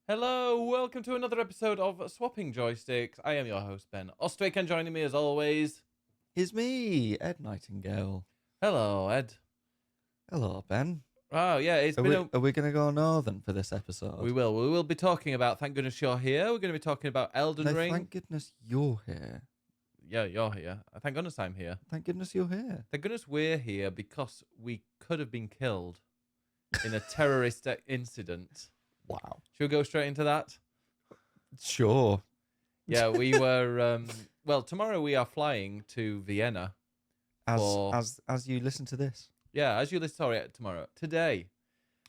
Hello, welcome to another episode of Swapping Joysticks. I am your host, Ben Ostwick, and joining me as always is me, Ed Nightingale. hello, Ed. Hello, Ben. Oh, yeah, it's Are been we a. are we gonna go northern for this We episode? will. We will be talking about, thank goodness you're here. We're going to be talking about Elden No, Ring. thank goodness you're here. Yeah, you're here. Thank goodness I'm here. Thank goodness you're here. Thank goodness we're here because we could have been killed in a terrorist incident. Wow. Should we go straight into that? Sure. Yeah, we were. Well, tomorrow we are flying to Vienna As for. as you listen to this. Yeah, as you listen. Sorry, tomorrow. Today.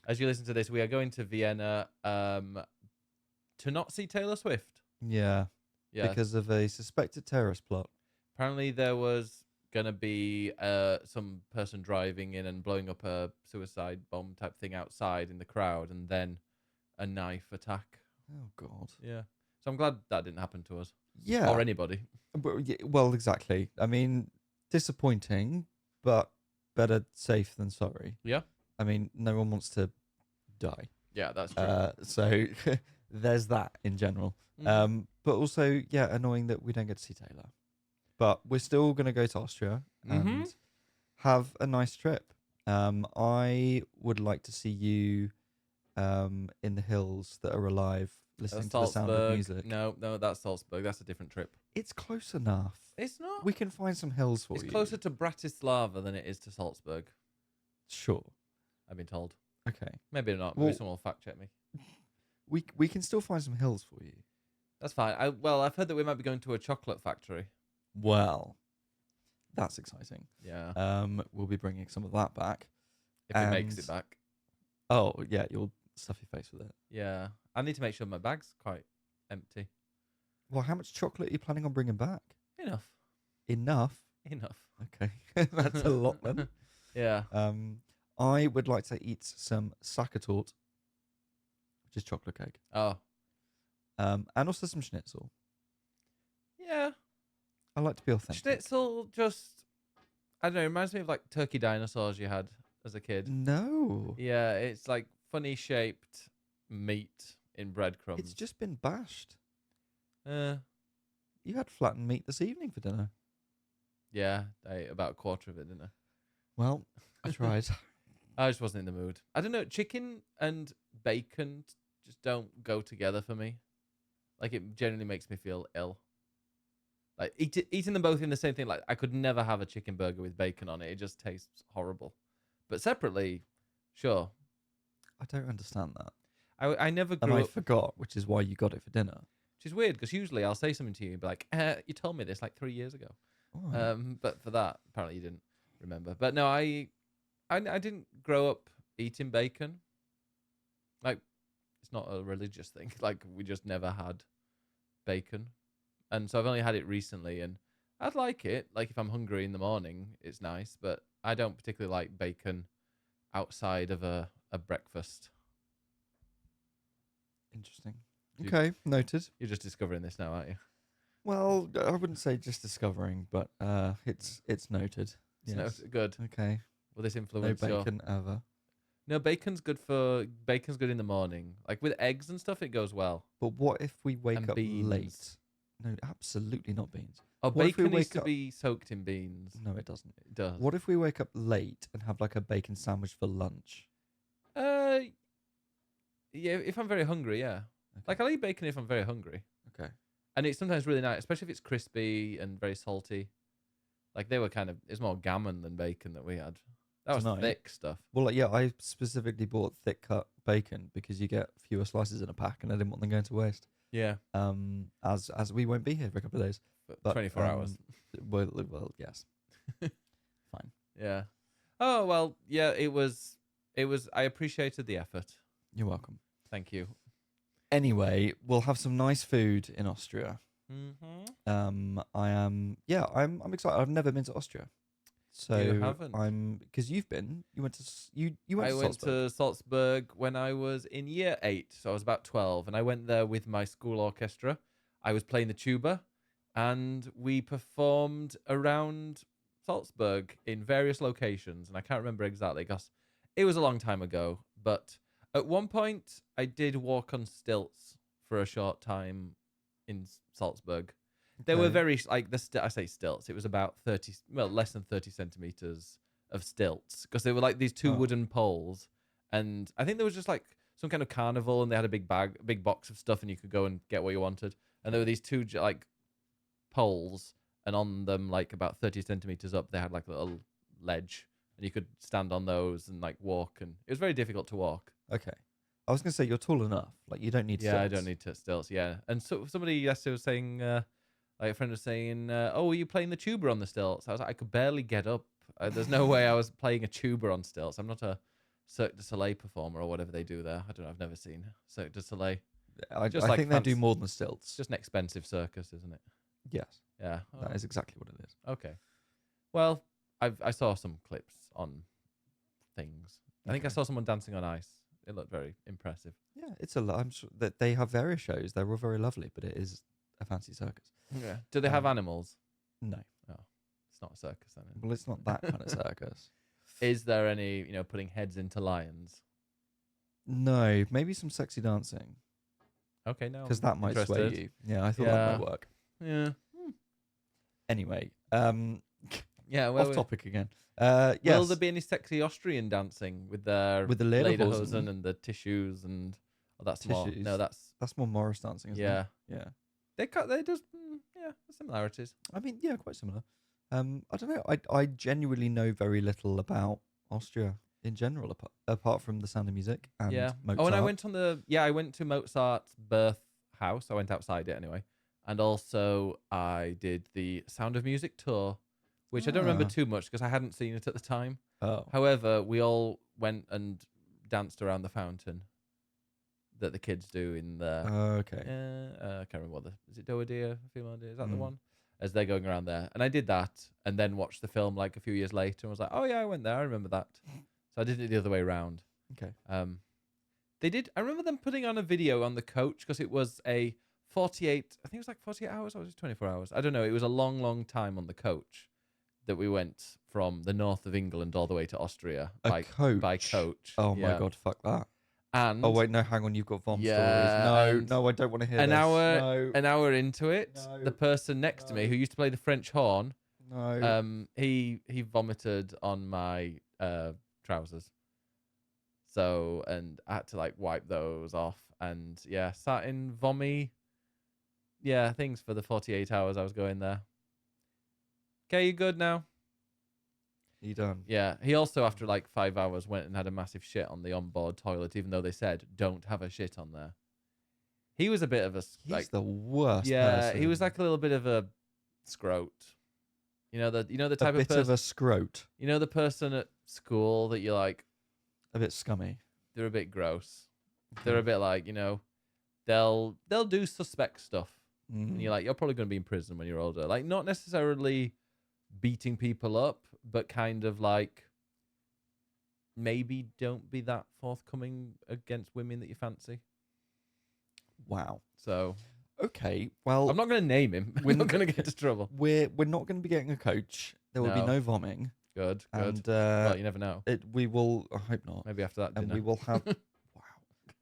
As you listen to this, we are going to Vienna to not see Taylor Swift. Yeah. Yeah. Because of a suspected terrorist plot. Apparently, there was going to be some person driving in and blowing up a suicide bomb type thing outside in the crowd, and then a knife attack. Oh God. Yeah. So I'm glad that didn't happen to us Yeah. or anybody. Well, exactly. I mean, disappointing, but better safe than sorry. Yeah. I mean, no one wants to die. Yeah, that's true. So there's that in general. Mhm. But also, yeah, annoying that we don't get to see Taylor. But we're still going to go to Austria and Mhm. have a nice trip. I would like to see you in the hills that are alive, listening to the sound of Salzburg. music. No, that's Salzburg. That's a different trip. It's close enough. It's not. We can find some hills for It's you. closer to Bratislava than it is to Salzburg. Sure. I've been told. Okay. Maybe not. Well- Maybe someone will fact check me. We can still find some hills for you. That's fine. I've heard that we might be going to a chocolate factory. Well, that's exciting. Yeah, We'll be bringing some of that back. if it makes and- it back. Oh, yeah, you'll stuff your face with it. Yeah, I need to make sure my bag's quite empty. Well, how much chocolate are you planning on bringing back? Enough. Enough. Enough. Okay, that's a lot then. Yeah. I would like to eat some Sachertorte, which is chocolate cake. Oh. And also some schnitzel. Yeah. I like to be authentic. Schnitzel just, I don't know, it reminds me of like turkey dinosaurs you had as a kid. No, Yeah, it's like funny shaped meat in breadcrumbs. it's just been bashed. Uh, You had flattened meat this evening for dinner. yeah, I ate about a quarter of it, didn't I? Well, I tried. I just wasn't in the mood. I don't know. Chicken and bacon just don't go together for me. Like it generally makes me feel ill. Like eating them both in the same thing. Like I could never have a chicken burger with bacon on it. It just tastes horrible. But separately, sure. I don't understand that. I never And grew I up. forgot, which is why you got it for dinner. Which is weird because usually I'll say something to you and be like, "You told me this like 3 years ago." Oh, But for that, apparently you didn't remember. But no, I didn't grow up eating bacon. Like, it's not a religious thing. Like, we just never had bacon. And so I've only had it recently, and I'd like it. Like, if I'm hungry in the morning, it's nice. But I don't particularly like bacon outside of a breakfast. interesting. Do you- Okay, noted. You're just discovering this now, aren't you? Well, I wouldn't say just discovering, but it's noted. It's Yes. good. Okay. Will this No influence your... bacon ever. No, bacon's good in the morning. Like, with eggs and stuff, it goes well. But what if we wake And up beans. late? No, absolutely not beans. Oh, What if we bacon needs wake to up- be soaked in beans. No, it doesn't. It does. What if we wake up late and have like a bacon sandwich for lunch? Uh, yeah, if I'm very hungry, yeah. Okay. Like, I'll eat bacon if I'm very hungry. Okay. And it's sometimes really nice, especially if it's crispy and very salty. Like, they were it's more gammon than bacon that we had. That was Tonight? thick stuff. Well, like, yeah, I specifically bought thick cut bacon because you get fewer slices in a pack, and I didn't want them going to waste. Yeah. As we won't be here for a couple of days. But 24 hours. Well, yes. Fine. Yeah. Oh, well, yeah, it was, I appreciated the effort. You're welcome. Thank you. Anyway, we'll have some nice food in Austria. Mm-hmm. I'm excited. I've never been to Austria, so You haven't? because you've been. You went to you went I to went Salzburg. to Salzburg when I was in year 8, so I was about 12, and I went there with my school orchestra. I was playing the tuba, and we performed around Salzburg in various locations, and I can't remember exactly because it was a long time ago. But At one point, I did walk on stilts for a short time in Salzburg. They were Okay. very like I say stilts. It was about 30, well, less than 30 centimeters of stilts because they were like these two Oh. wooden poles, and I think there was just like some kind of carnival, and they had a big box of stuff, and you could go and get what you wanted. And there were these two like poles, and on them, like about 30 centimeters up, they had like a little ledge, and you could stand on those and like walk, and it was very difficult to walk. Okay. I was gonna say you're tall enough. Like you don't need Yeah, stilts. I don't need to stilts. Yeah, and so somebody yesterday was saying, like a friend was saying, "Oh, were you playing the tuba on the stilts?" I was like, I could barely get up. There's no way I was playing a tuba on stilts. I'm not a Cirque du Soleil performer or whatever they do there. I don't know. I've never seen Cirque du Soleil. I Just like think they do fancy- more than stilts. Just an expensive circus, isn't it? Yes, Yeah. that is exactly what it is. Okay. Well, I saw some clips on things. I think I Okay. saw someone dancing on ice. It looked very impressive. Yeah, it's a lot. I'm sure that they have various shows. They're all very lovely, but it is a fancy circus. Yeah. Do they have Um, animals? No, It's not a circus then. well, it's not that kind of circus. Is there any, putting heads into lions? No, maybe some sexy dancing Okay, no. because that might sway interested. you. Yeah, I thought that Yeah. might work. Yeah. Anyway, Yeah. Well, off topic again. Will Yes, there be any sexy Austrian dancing with their with the lederhosen lederhosen. and the tissues and that's more? Tissues. No, That's more Morris dancing, isn't yeah. it? Yeah. They just yeah, similarities. I mean, yeah, quite similar. I don't know. I genuinely know very little about Austria in general, apart from the Sound of Music and Yeah. Mozart. Oh, and I went to Mozart's birth house. I went outside it anyway. And also I did the Sound of Music tour, which I don't remember Ah. too much because I hadn't seen it at the time. Oh, However, we all went and danced around the fountain that the kids do in the okay. I can't remember is it Doa Deer, Female Deer? Is that the Mm. one? As they're going around there. And I did that and then watched the film like a few years later and was like, oh yeah, I went there. I remember that. So I did it the other way around. Okay. They did. I remember them putting on a video on the coach because it was a 48. I think it was like 48 hours or was it 24 hours? I don't know. It was a long, long time on the coach that we went from the north of England all the way to Austria by coach. Oh Yeah. my god, fuck that. And Oh wait, no, hang on, you've got vom Yeah, stories. and No, I don't want to hear an this. hour- No, an hour into it, No, the person next to me no. who used to play the French horn, no. he vomited on my trousers. So, and I had to like wipe those off, and yeah, sat in vommy. Yeah, things for the 48 hours I was going there. Okay, you good now? You done? Yeah. He also, after like 5 hours, went and had a massive shit on the onboard toilet, even though they said don't have a shit on there. He was a bit of a He's like, the worst. yeah, person. he was like a little bit of a scrote. You know the a type of bit person. of a scrote, You know the person at school that you're like, a bit scummy. they're a bit gross. They're a bit like, they'll do suspect stuff. And you're like, you're probably going to be in prison when you're older. Like, not necessarily beating people up, but kind of like maybe don't be that forthcoming against women that you fancy. Wow. So Okay. Well, I'm not going to name him. We're not going to get into trouble. we're not going to be getting a coach. There will be No. no vomming, Good. and Well, you never know. we will. I hope not. Maybe after that And dinner. we will have. Wow.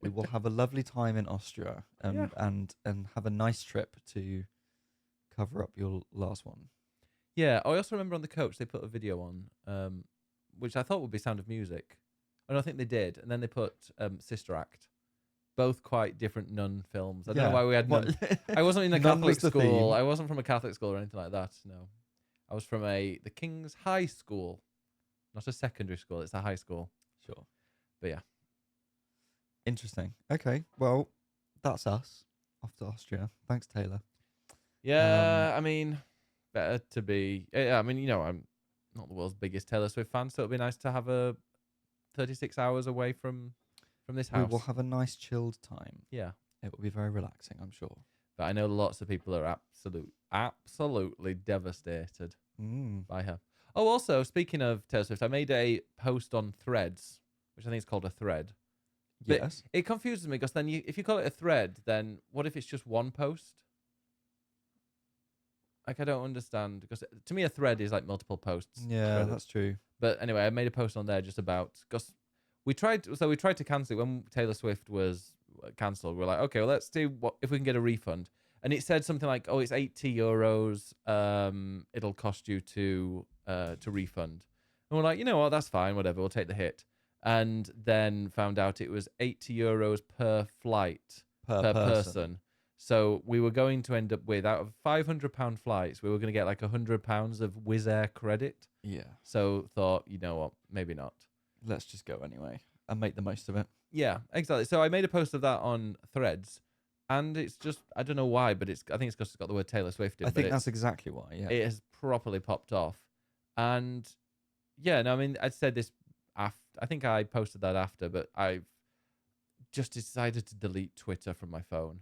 We will have a lovely time in Austria, Yeah. and have a nice trip to cover up your last one. Yeah. I also remember on the coach they put a video on, which I thought would be Sound of Music. And I think they did. And then they put Sister Act. Both quite different nun films. I don't know why we had nun. I wasn't in a Nun Catholic was the school. theme. I wasn't from a Catholic school or anything like that. No. I was from the King's High School. Not a secondary school. It's a high school. Sure. But yeah. Interesting. Okay. Well, that's us off to Austria. Thanks, Taylor. Yeah, I mean, better to be. Yeah, I mean, I'm not the world's biggest Taylor Swift fan, so it'd be nice to have a 36 hours away from this house. We will have a nice chilled time. Yeah, It will be very relaxing, I'm sure. but I know lots of people are absolutely devastated Mm. by her. Oh, also speaking of Taylor Swift, I made a post on Threads, which I think is called a thread. But Yes. It confuses me because then if you call it a thread, then what if it's just one post? Like, I don't understand, because to me a thread is like multiple posts. Yeah, threaded. that's true. But anyway, I made a post on there just about, because we tried to cancel it when Taylor Swift was cancelled. We're like, okay, well, let's see what if we can get a refund. And it said something like, oh, it's €80. It'll cost you to refund. And we're like, you know what, that's fine, whatever, we'll take the hit. And then found out it was €80 per flight per person. So we were going to end up with, out of £500 flights, we were going to get like £100 of Wizz Air credit. Yeah. So thought, you know what, maybe not. Let's just go anyway and make the most of it. Yeah, exactly. So I made a post of that on Threads, and it's just, I don't know why, but I think it's because it's got the word Taylor Swift in. I think that's exactly why. Yeah. It has properly popped off, and yeah, no, I mean, I said this after. I think I posted that after, but I've just decided to delete Twitter from my phone.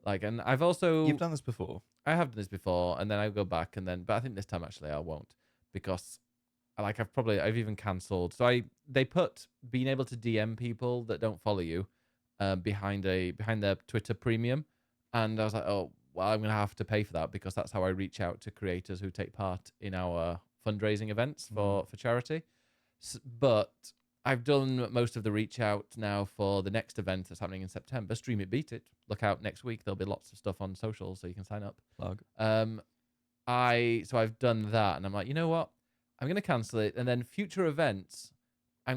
Like, and I've also You've done this before. I have done this before, and then I go back, and then, but I think this time actually I won't, because like I've even cancelled. So they put being able to DM people that don't follow you behind their Twitter premium, and I was like, oh well, I'm gonna have to pay for that because that's how I reach out to creators who take part in our fundraising events for charity. But I've done most of the reach out now for the next event that's happening in September. Stream It Beat It. Look out next week. There'll be lots of stuff on social, so you can sign up. Plug. I've done that, and I'm like, you know what? I'm gonna cancel it, and then future events, I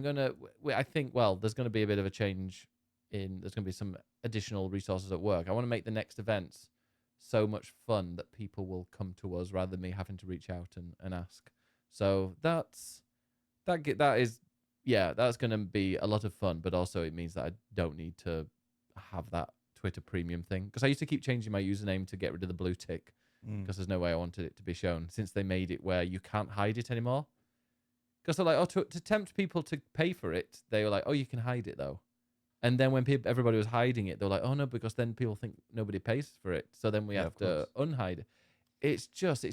think, well, there's gonna be a bit of a change there's gonna be some additional resources at work. I want to make the next events so much fun that people will come to us rather than me having to reach out and ask. So that's going to be a lot of fun, but also it means that I don't need to have that Twitter premium thing, because I used to keep changing my username to get rid of the blue tick because there's no way I wanted it to be shown, since they made it where you can't hide it anymore. Because they're like, oh, to tempt people to pay for it, they were like, oh, you can hide it though. And then when everybody was hiding it, they're like, oh no, because then people think nobody pays for it, so then we have to unhide it. It's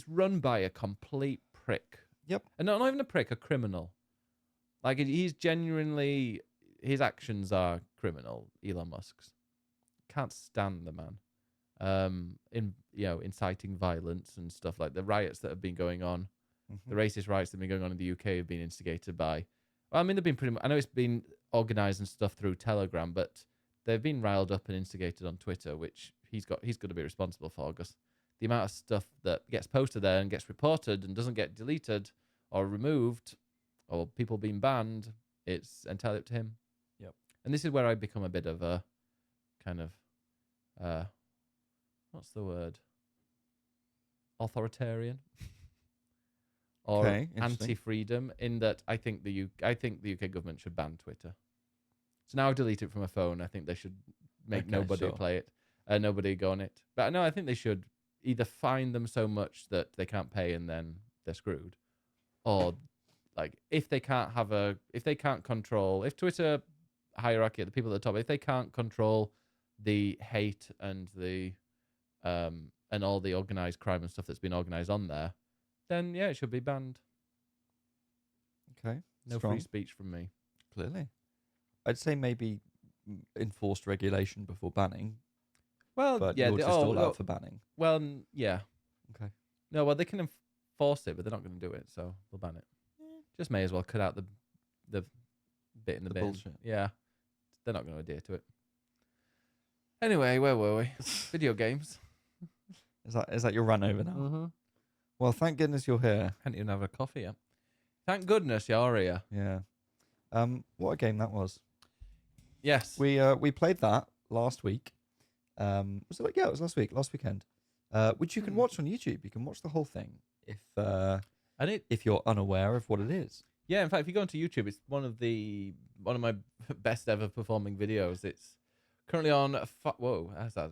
run by a complete prick. Yep. And not even a prick, a criminal. Like, he's genuinely, his actions are criminal. Elon Musk's. Can't stand the man. Inciting violence and stuff, like the riots that have been going on, the racist riots that have been going on in the UK have been instigated by. Well, I mean, they've been pretty much, I know it's been organized and stuff through Telegram, but they've been riled up and instigated on Twitter, which he's got to be responsible for, because the amount of stuff that gets posted there and gets reported and doesn't get deleted or removed, or people being banned, it's entirely up to him. Yep. And this is where I become a bit of a kind of, what's the word? Authoritarian. Or anti-freedom, in that I think the UK government should ban Twitter. So now I've deleted it from my phone. I think they should make nobody play it, nobody go on it. But no, I think they should either fine them so much that they can't pay and then they're screwed, or like if Twitter hierarchy at the people at the top, if they can't control the hate and the and all the organized crime and stuff that's been organized on there, then yeah, it should be banned. Okay. No free speech from me. Clearly. I'd say maybe enforced regulation before banning. Well, but yeah, you're just all out for banning. Well, yeah. Okay. No, well, they can enforce it, but they're not going to do it, so they'll ban it. Just may as well cut out the bit in the bin. Bullshit. Yeah. They're not going to adhere to it. Anyway, where were we? Video games. Is that your run over now? Mm-hmm. Well, thank goodness you're here. Hadn't even have a coffee yet. Thank goodness you're here. Yeah. What a game that was. Yes. We played that last week. Was it it was last weekend. Which you can watch on YouTube. You can watch the whole thing if you're unaware of what it is. Yeah, in fact, if you go onto YouTube, it's one of my best ever performing videos. It's currently on that's a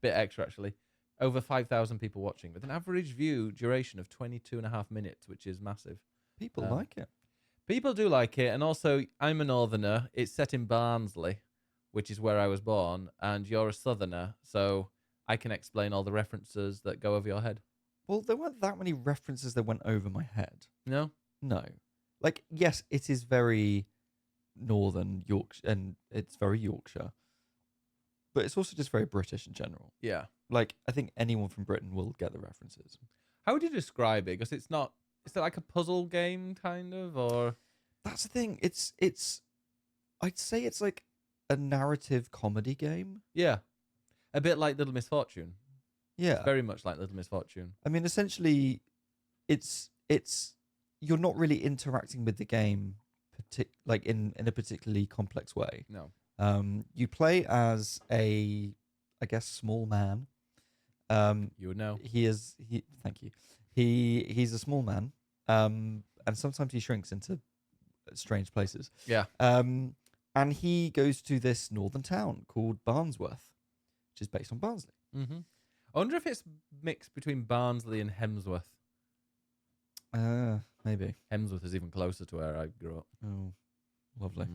bit extra actually. Over 5,000 people watching, with an average view duration of 22.5 minutes, which is massive. People like it. People do like it, and also I'm a northerner. It's set in Barnsley, which is where I was born, and you're a southerner, so I can explain all the references that go over your head. Well, there weren't that many references that went over my head. No? No. Like, yes, it is very northern Yorkshire, and it's very Yorkshire, but it's also just very British in general. Yeah. Like, I think anyone from Britain will get the references. How would you describe it? Because it's not... Is it like a puzzle game, kind of, or...? That's the thing. I'd say it's like a narrative comedy game. Yeah, a bit like Little Misfortune. It's Yeah. very much like Little Misfortune. I mean, essentially, it's you're not really interacting with the game, like in a particularly complex way. No. You play as I guess, small man. You would know. Thank you. He's a small man. And sometimes he shrinks into strange places. Yeah. And he goes to this northern town called Barnsworth, which is based on Barnsley. Mm-hmm. I wonder if it's mixed between Barnsley and Hemsworth. Maybe. Hemsworth is even closer to where I grew up. Oh, lovely.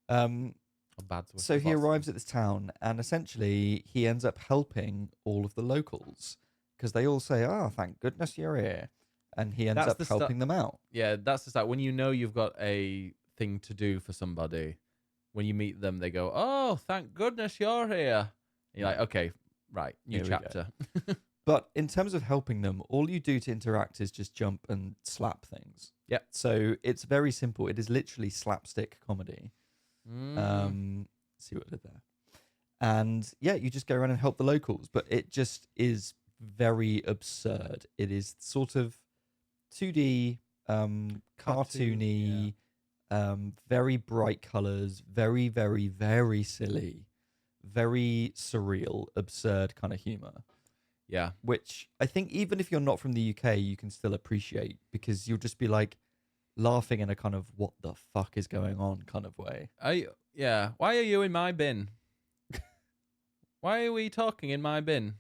Or Badsworth. So he arrives at this town, and essentially he ends up helping all of the locals because they all say, "Ah, thank goodness you're here," and he ends up helping them out. Yeah, that's the start. When you know you've got a thing to do for somebody, when you meet them, they go, "Oh, thank goodness you're here." And you're like, "Okay, right, new chapter." But in terms of helping them, all you do to interact is just jump and slap things. Yeah. So it's very simple. It is literally slapstick comedy. See what I did there. And yeah, you just go around and help the locals, but it just is very absurd. It is sort of 2D, cartoony, very bright colors, very, very, very silly, very surreal, absurd kind of humor. Yeah. Which I think even if you're not from the UK, you can still appreciate because you'll just be like laughing in a kind of what the fuck is going on kind of way. Yeah. Why are you in my bin? Why are we talking in my bin?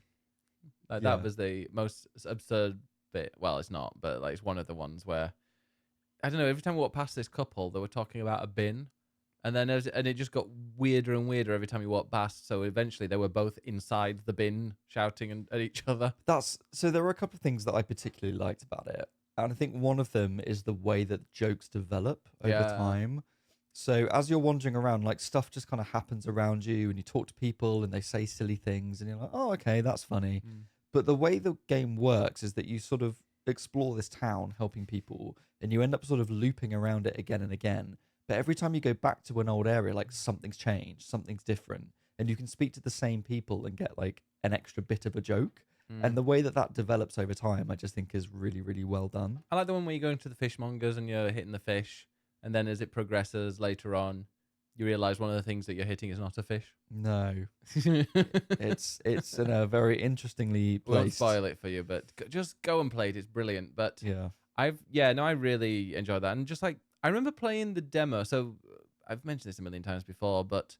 Like that was the most absurd bit. Well, it's not, but like it's one of the ones where I don't know. Every time we walked past this couple, they were talking about a bin, and then it just got weirder and weirder every time you walked past. So eventually, they were both inside the bin shouting at each other. So there were a couple of things that I particularly liked about it, and I think one of them is the way that jokes develop over time. So as you're wandering around, like stuff just kind of happens around you, and you talk to people, and they say silly things, and you're like, "Oh, okay, that's funny." But the way the game works is that you sort of explore this town, helping people, and you end up sort of looping around it again and again. But every time you go back to an old area, like something's changed, something's different, and you can speak to the same people and get like an extra bit of a joke. And the way that develops over time, I just think is really, really well done. I like the one where you're going to the fishmongers and you're hitting the fish, and then as it progresses later on, you realize one of the things that you're hitting is not a fish. No, it's in a very interestingly placed. Won't spoil it for you, but just go and play it. It's brilliant. But I really enjoyed that, and just like I remember playing the demo. So I've mentioned this a million times before, but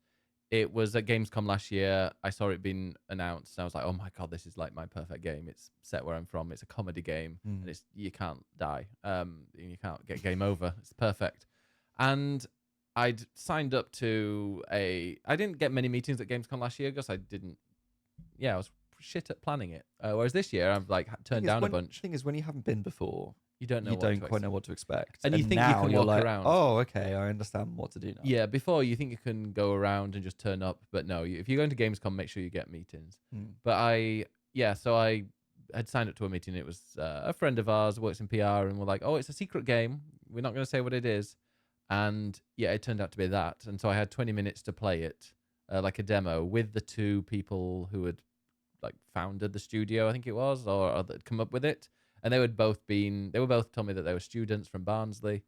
it was at Gamescom last year. I saw it being announced, and I was like, "Oh my god, this is like my perfect game." It's set where I'm from. It's a comedy game, and you can't die. You can't get game over. It's perfect. And I'd signed up to I didn't get many meetings at Gamescom last year because I didn't. Yeah, I was shit at planning it. Whereas this year, I've like turned down a bunch. The thing is, when you haven't been before, you don't quite know what to expect, and you think you can walk around. Oh, okay, I understand what to do now. Yeah, before you think you can go around and just turn up, but no. If you're going to Gamescom, make sure you get meetings. But so I had signed up to a meeting. It was a friend of ours works in PR, and we're like, "Oh, it's a secret game. We're not going to say what it is." And yeah, it turned out to be that. And so I had 20 minutes to play it, like a demo, with the two people who had like founded the studio, I think it was, or that had come up with it. And they were both told me that they were students from Barnsley.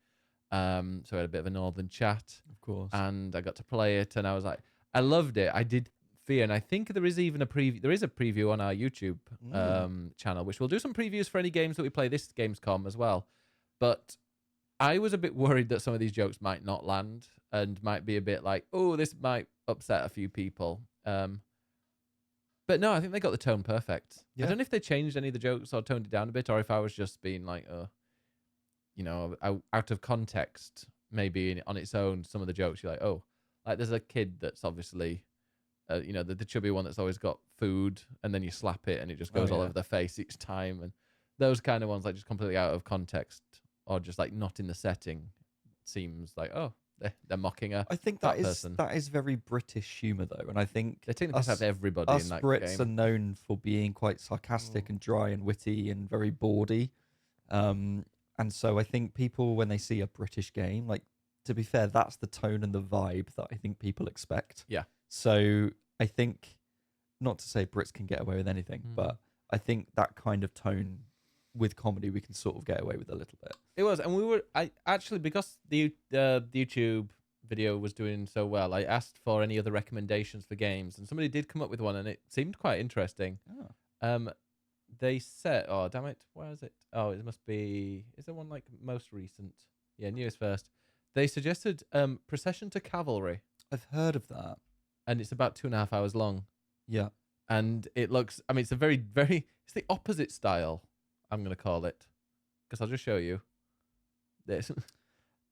So I had a bit of a northern chat. Of course. And I got to play it, and I was like, I loved it. I did fear, and I think there is even a preview. There is a preview on our YouTube channel, which we'll do some previews for any games that we play this Gamescom as well. But I was a bit worried that some of these jokes might not land and might be a bit like, oh, this might upset a few people. But no, I think they got the tone perfect. Yeah. I don't know if they changed any of the jokes or toned it down a bit, or if I was just being like, out of context, maybe on its own, some of the jokes you're like, oh, like there's a kid that's obviously, the chubby one that's always got food, and then you slap it and it just goes all over their face each time. And those kind of ones, like just completely out of context or just like not in the setting, seems like, oh, they're mocking a I think that is very British humour though, and I think they're taking the piss out of everybody in that Brits game. are known for being quite sarcastic and dry and witty and very bawdy, and so I think people when they see a British game, like to be fair, that's the tone and the vibe that I think people expect. Yeah. So I think, not to say Brits can get away with anything, but I think that kind of tone with comedy we can sort of get away with a little bit. It was, and I actually, because the YouTube video was doing so well, I asked for any other recommendations for games, and somebody did come up with one, and it seemed quite interesting. Oh. They said, oh damn it, where is it? Oh, it must be. Is there one like most recent? Yeah, newest first. They suggested Procession to Cavalry, I've heard of that. and it's about 2.5 hours long. Yeah. And it looks, I mean, it's a very, very, it's the opposite style, I'm going to call it. Because I'll just show you. This.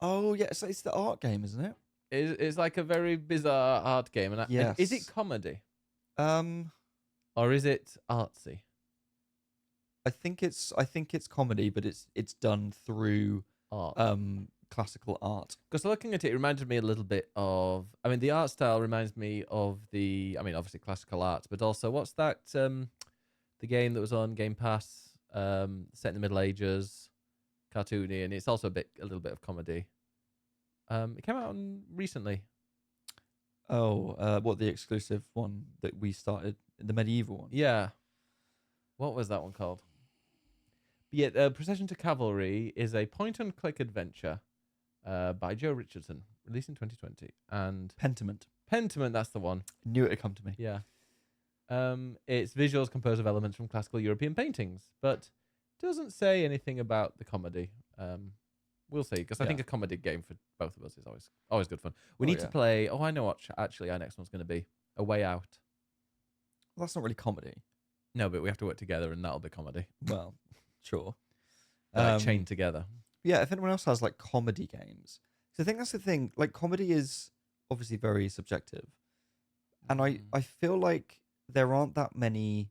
Oh, yeah. So it's the art game, isn't it? It's like a very bizarre art game. And Yes. is it comedy? Um, Or is it artsy? I think it's comedy, but it's done through Art. classical art. Because looking at it, it reminded me a little bit of, I mean, the art style reminds me of obviously classical arts, but also, what's that, the game that was on Game Pass, set in the Middle Ages, cartoony, and it's also a little bit of comedy. It came out recently. Oh, what, the exclusive one that we started, the medieval one? Yeah. What was that one called? Yeah, Procession to Cavalry is a point-and-click adventure by Joe Richardson, released in 2020. And Pentiment, that's the one. Knew it would come to me. Yeah. Its visuals composed of elements from classical European paintings, but doesn't say anything about the comedy. We'll see, because I think a comedy game for both of us is always good fun. We need to play. Oh, I know what actually our next one's going to be. A Way Out. Well, that's not really comedy. No, but we have to work together, and that'll be comedy. Well, sure. Like chained together. Yeah, if anyone else has like comedy games, so I think that's the thing. Like, comedy is obviously very subjective, and I feel like there aren't that many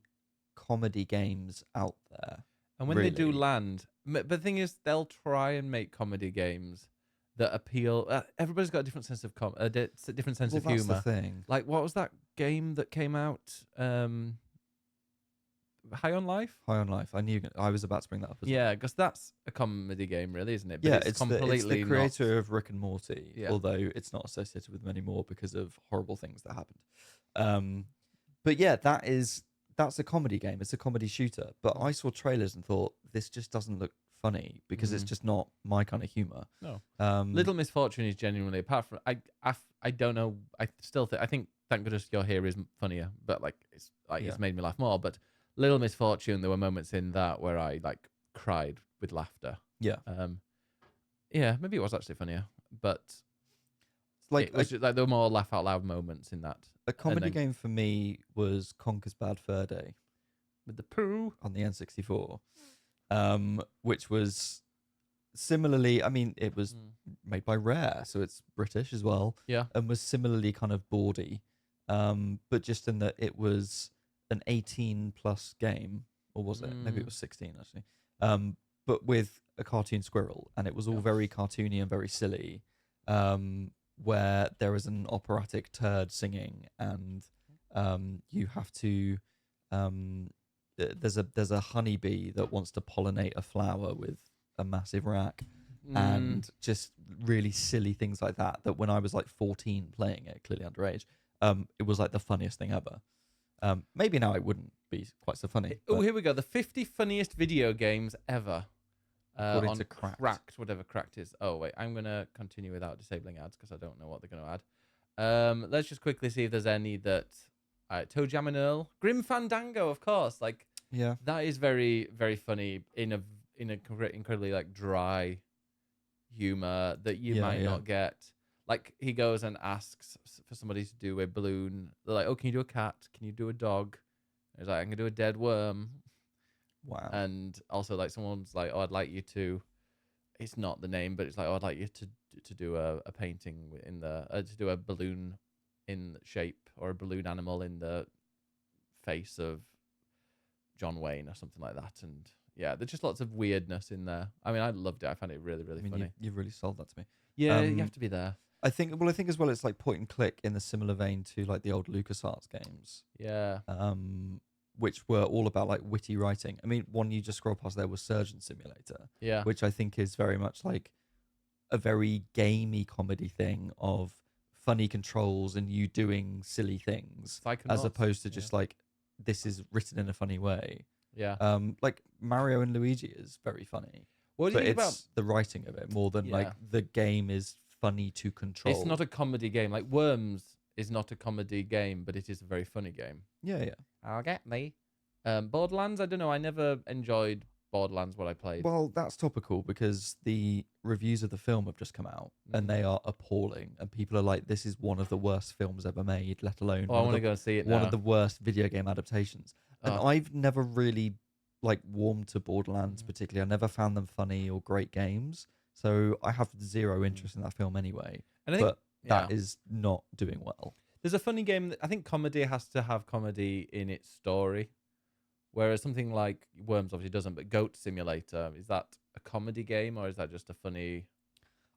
comedy games out there. And when they do land, but the thing is, they'll try and make comedy games that appeal. Everybody's got a different sense of different sense of humor. That's the thing. Like, what was that game that came out? High on Life. High on Life. I was about to bring that up as well. Yeah, because that's a comedy game, really, isn't it? But Yeah, it's it's the creator of Rick and Morty, Yeah. although it's not associated with them anymore because of horrible things that happened. But yeah, that's a comedy game. It's a comedy shooter. But I saw trailers and thought, this just doesn't look funny because it's just not my kind of humor. No. Little Misfortune is genuinely, apart from I don't know. I still think Thank Goodness You're Here is funnier, but it's made me laugh more. But Little Misfortune, there were moments in that where I cried with laughter. Yeah. Yeah, maybe it was actually funnier, but it was just, there were more laugh out loud moments in that. A comedy game for me was Conker's Bad Fur Day With the poo on the N64, which was similarly, I mean, it was made by Rare, so it's British as well. Yeah. And was similarly kind of bawdy, but just in that it was an 18 plus game, or was it? Maybe it was 16 actually. But with a cartoon squirrel, and it was all very cartoony and very silly. Where there is an operatic turd singing, and you have to. There's a honeybee that wants to pollinate a flower with a massive rack, and just really silly things like that. That when I was like 14 playing it, clearly underage, it was like the funniest thing ever. Maybe now it wouldn't be quite so funny. Oh, here we go. The 50 funniest video games ever. According to Cracked. Whatever Cracked is. Oh, wait. I'm going to continue without disabling ads because I don't know what they're going to add. Let's just quickly see if there's any that... Toe Jam and Earl. Grim Fandango, of course. Yeah. That is very, very funny in a incredibly dry humor that you might not get. He goes and asks for somebody to do a balloon. They're like, oh, can you do a cat? Can you do a dog? He's like, I can do a dead worm. Wow. And also, someone's like, oh, I'd like you to... It's not the name, but it's like, oh, I'd like you to do a painting in the... to do a balloon in shape, or a balloon animal in the face of John Wayne or something like that. And yeah, there's just lots of weirdness in there. I mean, I loved it. I found it really, really funny. You've really sold that to me. Yeah, you have to be there. I think as well, it's like point and click in the similar vein to the old LucasArts games. Yeah. Which were all about witty writing. I mean, one you just scroll past there was Surgeon Simulator. Yeah. Which I think is very much a very gamey comedy thing of funny controls and you doing silly things, as Psychonauts. opposed to Yeah. just like this is written in a funny way. Yeah. Like Mario and Luigi is very funny, What do you but think it's about? the writing of it more than like Yeah. the game is funny to control. It's not a comedy game. Like Worms is not a comedy game, but it is a very funny game. Yeah. I'll get me. Borderlands, I don't know. I never enjoyed Borderlands what I played. Well, that's topical because the reviews of the film have just come out and they are appalling. And people are like, this is one of the worst films ever made, let alone Oh, I want to go and see it now. one of the worst video game adaptations. And Oh. I've never really like warmed to Borderlands particularly. I never found them funny or great games. So I have zero interest in that film anyway. And I think, But that is not doing well. there's a funny game that I think comedy has to have comedy in its story. Whereas something like Worms obviously doesn't, but Goat Simulator, is that a comedy game or is that just a funny?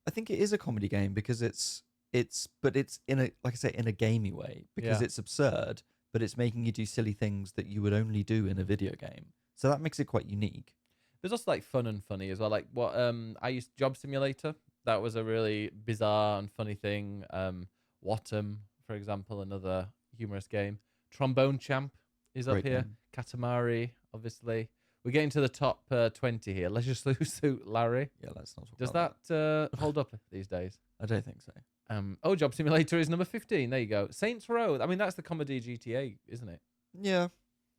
I think it is a comedy game because it's in a, like I say, in a gamey way, because Yeah. it's absurd, but it's making you do silly things that you would only do in a video game. So that makes it quite unique. There's also like fun and funny as well. Like what I used Job Simulator. That was a really bizarre and funny thing. Wattam, for example, another humorous game. Trombone Champ is up Great here. game. Katamari, obviously. We're getting to the top 20 here. Leisure Suit Larry. Yeah, let's not talk Does about that hold up these days? I don't think so. Job Simulator is number 15. There you go. Saints Row. I mean, that's the comedy GTA, isn't it? Yeah,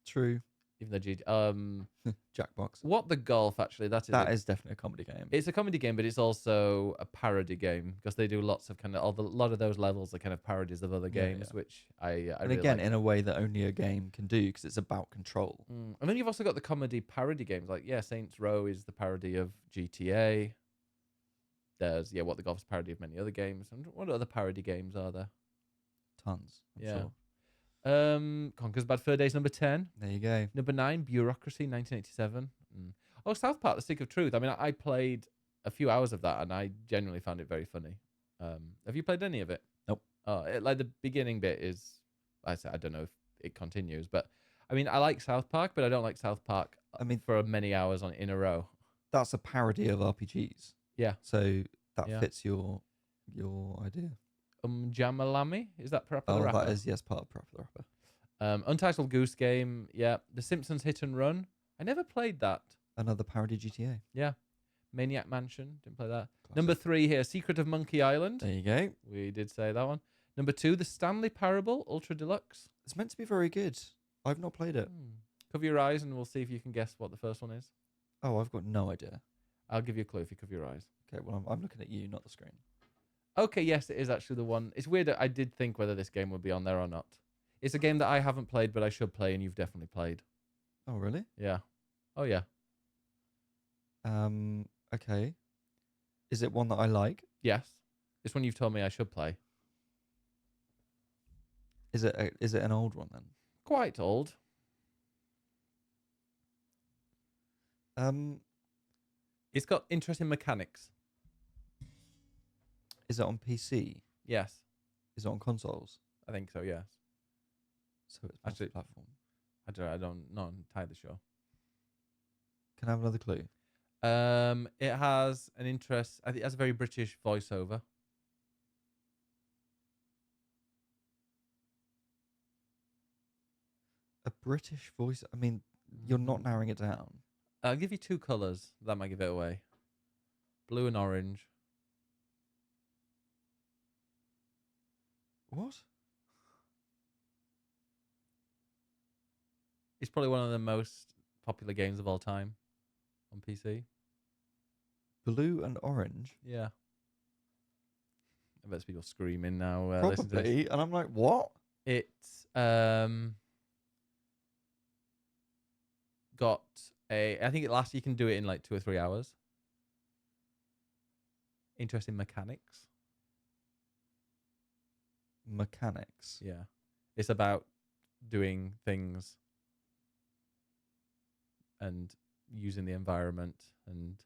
true. Even though Jackbox. What the Golf, actually, that is definitely a comedy game. It's a comedy game, but it's also a parody game because they do lots of a lot of those levels are kind of parodies of other games, which I and really again, like. in a way that only a game can do because it's about control. And then you've also got the comedy parody games, like Saints Row is the parody of GTA. There's What the Golf's parody of many other games. And what other parody games are there? Tons. I'm Yeah. sure. Conker's Bad Fur Day is number 10. There you go. Number 9, Bureaucracy, 1987. Oh, South Park: The Stick of Truth. I mean, I played a few hours of that, and I genuinely found it very funny. Have you played any of it? Nope. Like the beginning bit is, I don't know if it continues, but I mean, I like South Park, but I don't like South Park. I mean, for many hours in a row. That's a parody of RPGs. Yeah. So that fits your idea. Jamalami, is that Parappa the Rapper? That is, yes, part of Parappa the Rapper. Untitled Goose Game, yeah. The Simpsons Hit and Run. I never played that. Another parody GTA. Yeah. Maniac Mansion, didn't play that. Classic. Number 3 here, Secret of Monkey Island. There you go. We did say that one. Number 2, The Stanley Parable, Ultra Deluxe. It's meant to be very good. I've not played it. Cover your eyes and we'll see if you can guess what the first one is. Oh, I've got no idea. I'll give you a clue if you cover your eyes. Okay, well, I'm looking at you, not the screen. Okay, yes, it is actually the one. It's weird that I did think whether this game would be on there or not. It's a game that I haven't played, but I should play, and you've definitely played. Oh, really? Yeah. Oh, yeah. Okay. Is it one that I like? Yes. It's one you've told me I should play. Is it an old one then? Quite old. It's got interesting mechanics. Is it on PC? Yes. Is it on consoles? I think so, yes. So it's Actually, platform. I don't not entirely sure. Can I have another clue? It has an interest. I think it has a very British voiceover. A British voice. I mean, you're not narrowing it down. I'll give you 2 colours. That might give it away. Blue and orange. What? It's probably one of the most popular games of all time on PC. Blue and orange? Yeah. I bet people screaming now. Listen to this. Probably. And I'm like, what? It's got I think it lasts. You can do it in like 2 or 3 hours. Interesting mechanics. Mechanics. Yeah, it's about doing things and using the environment. And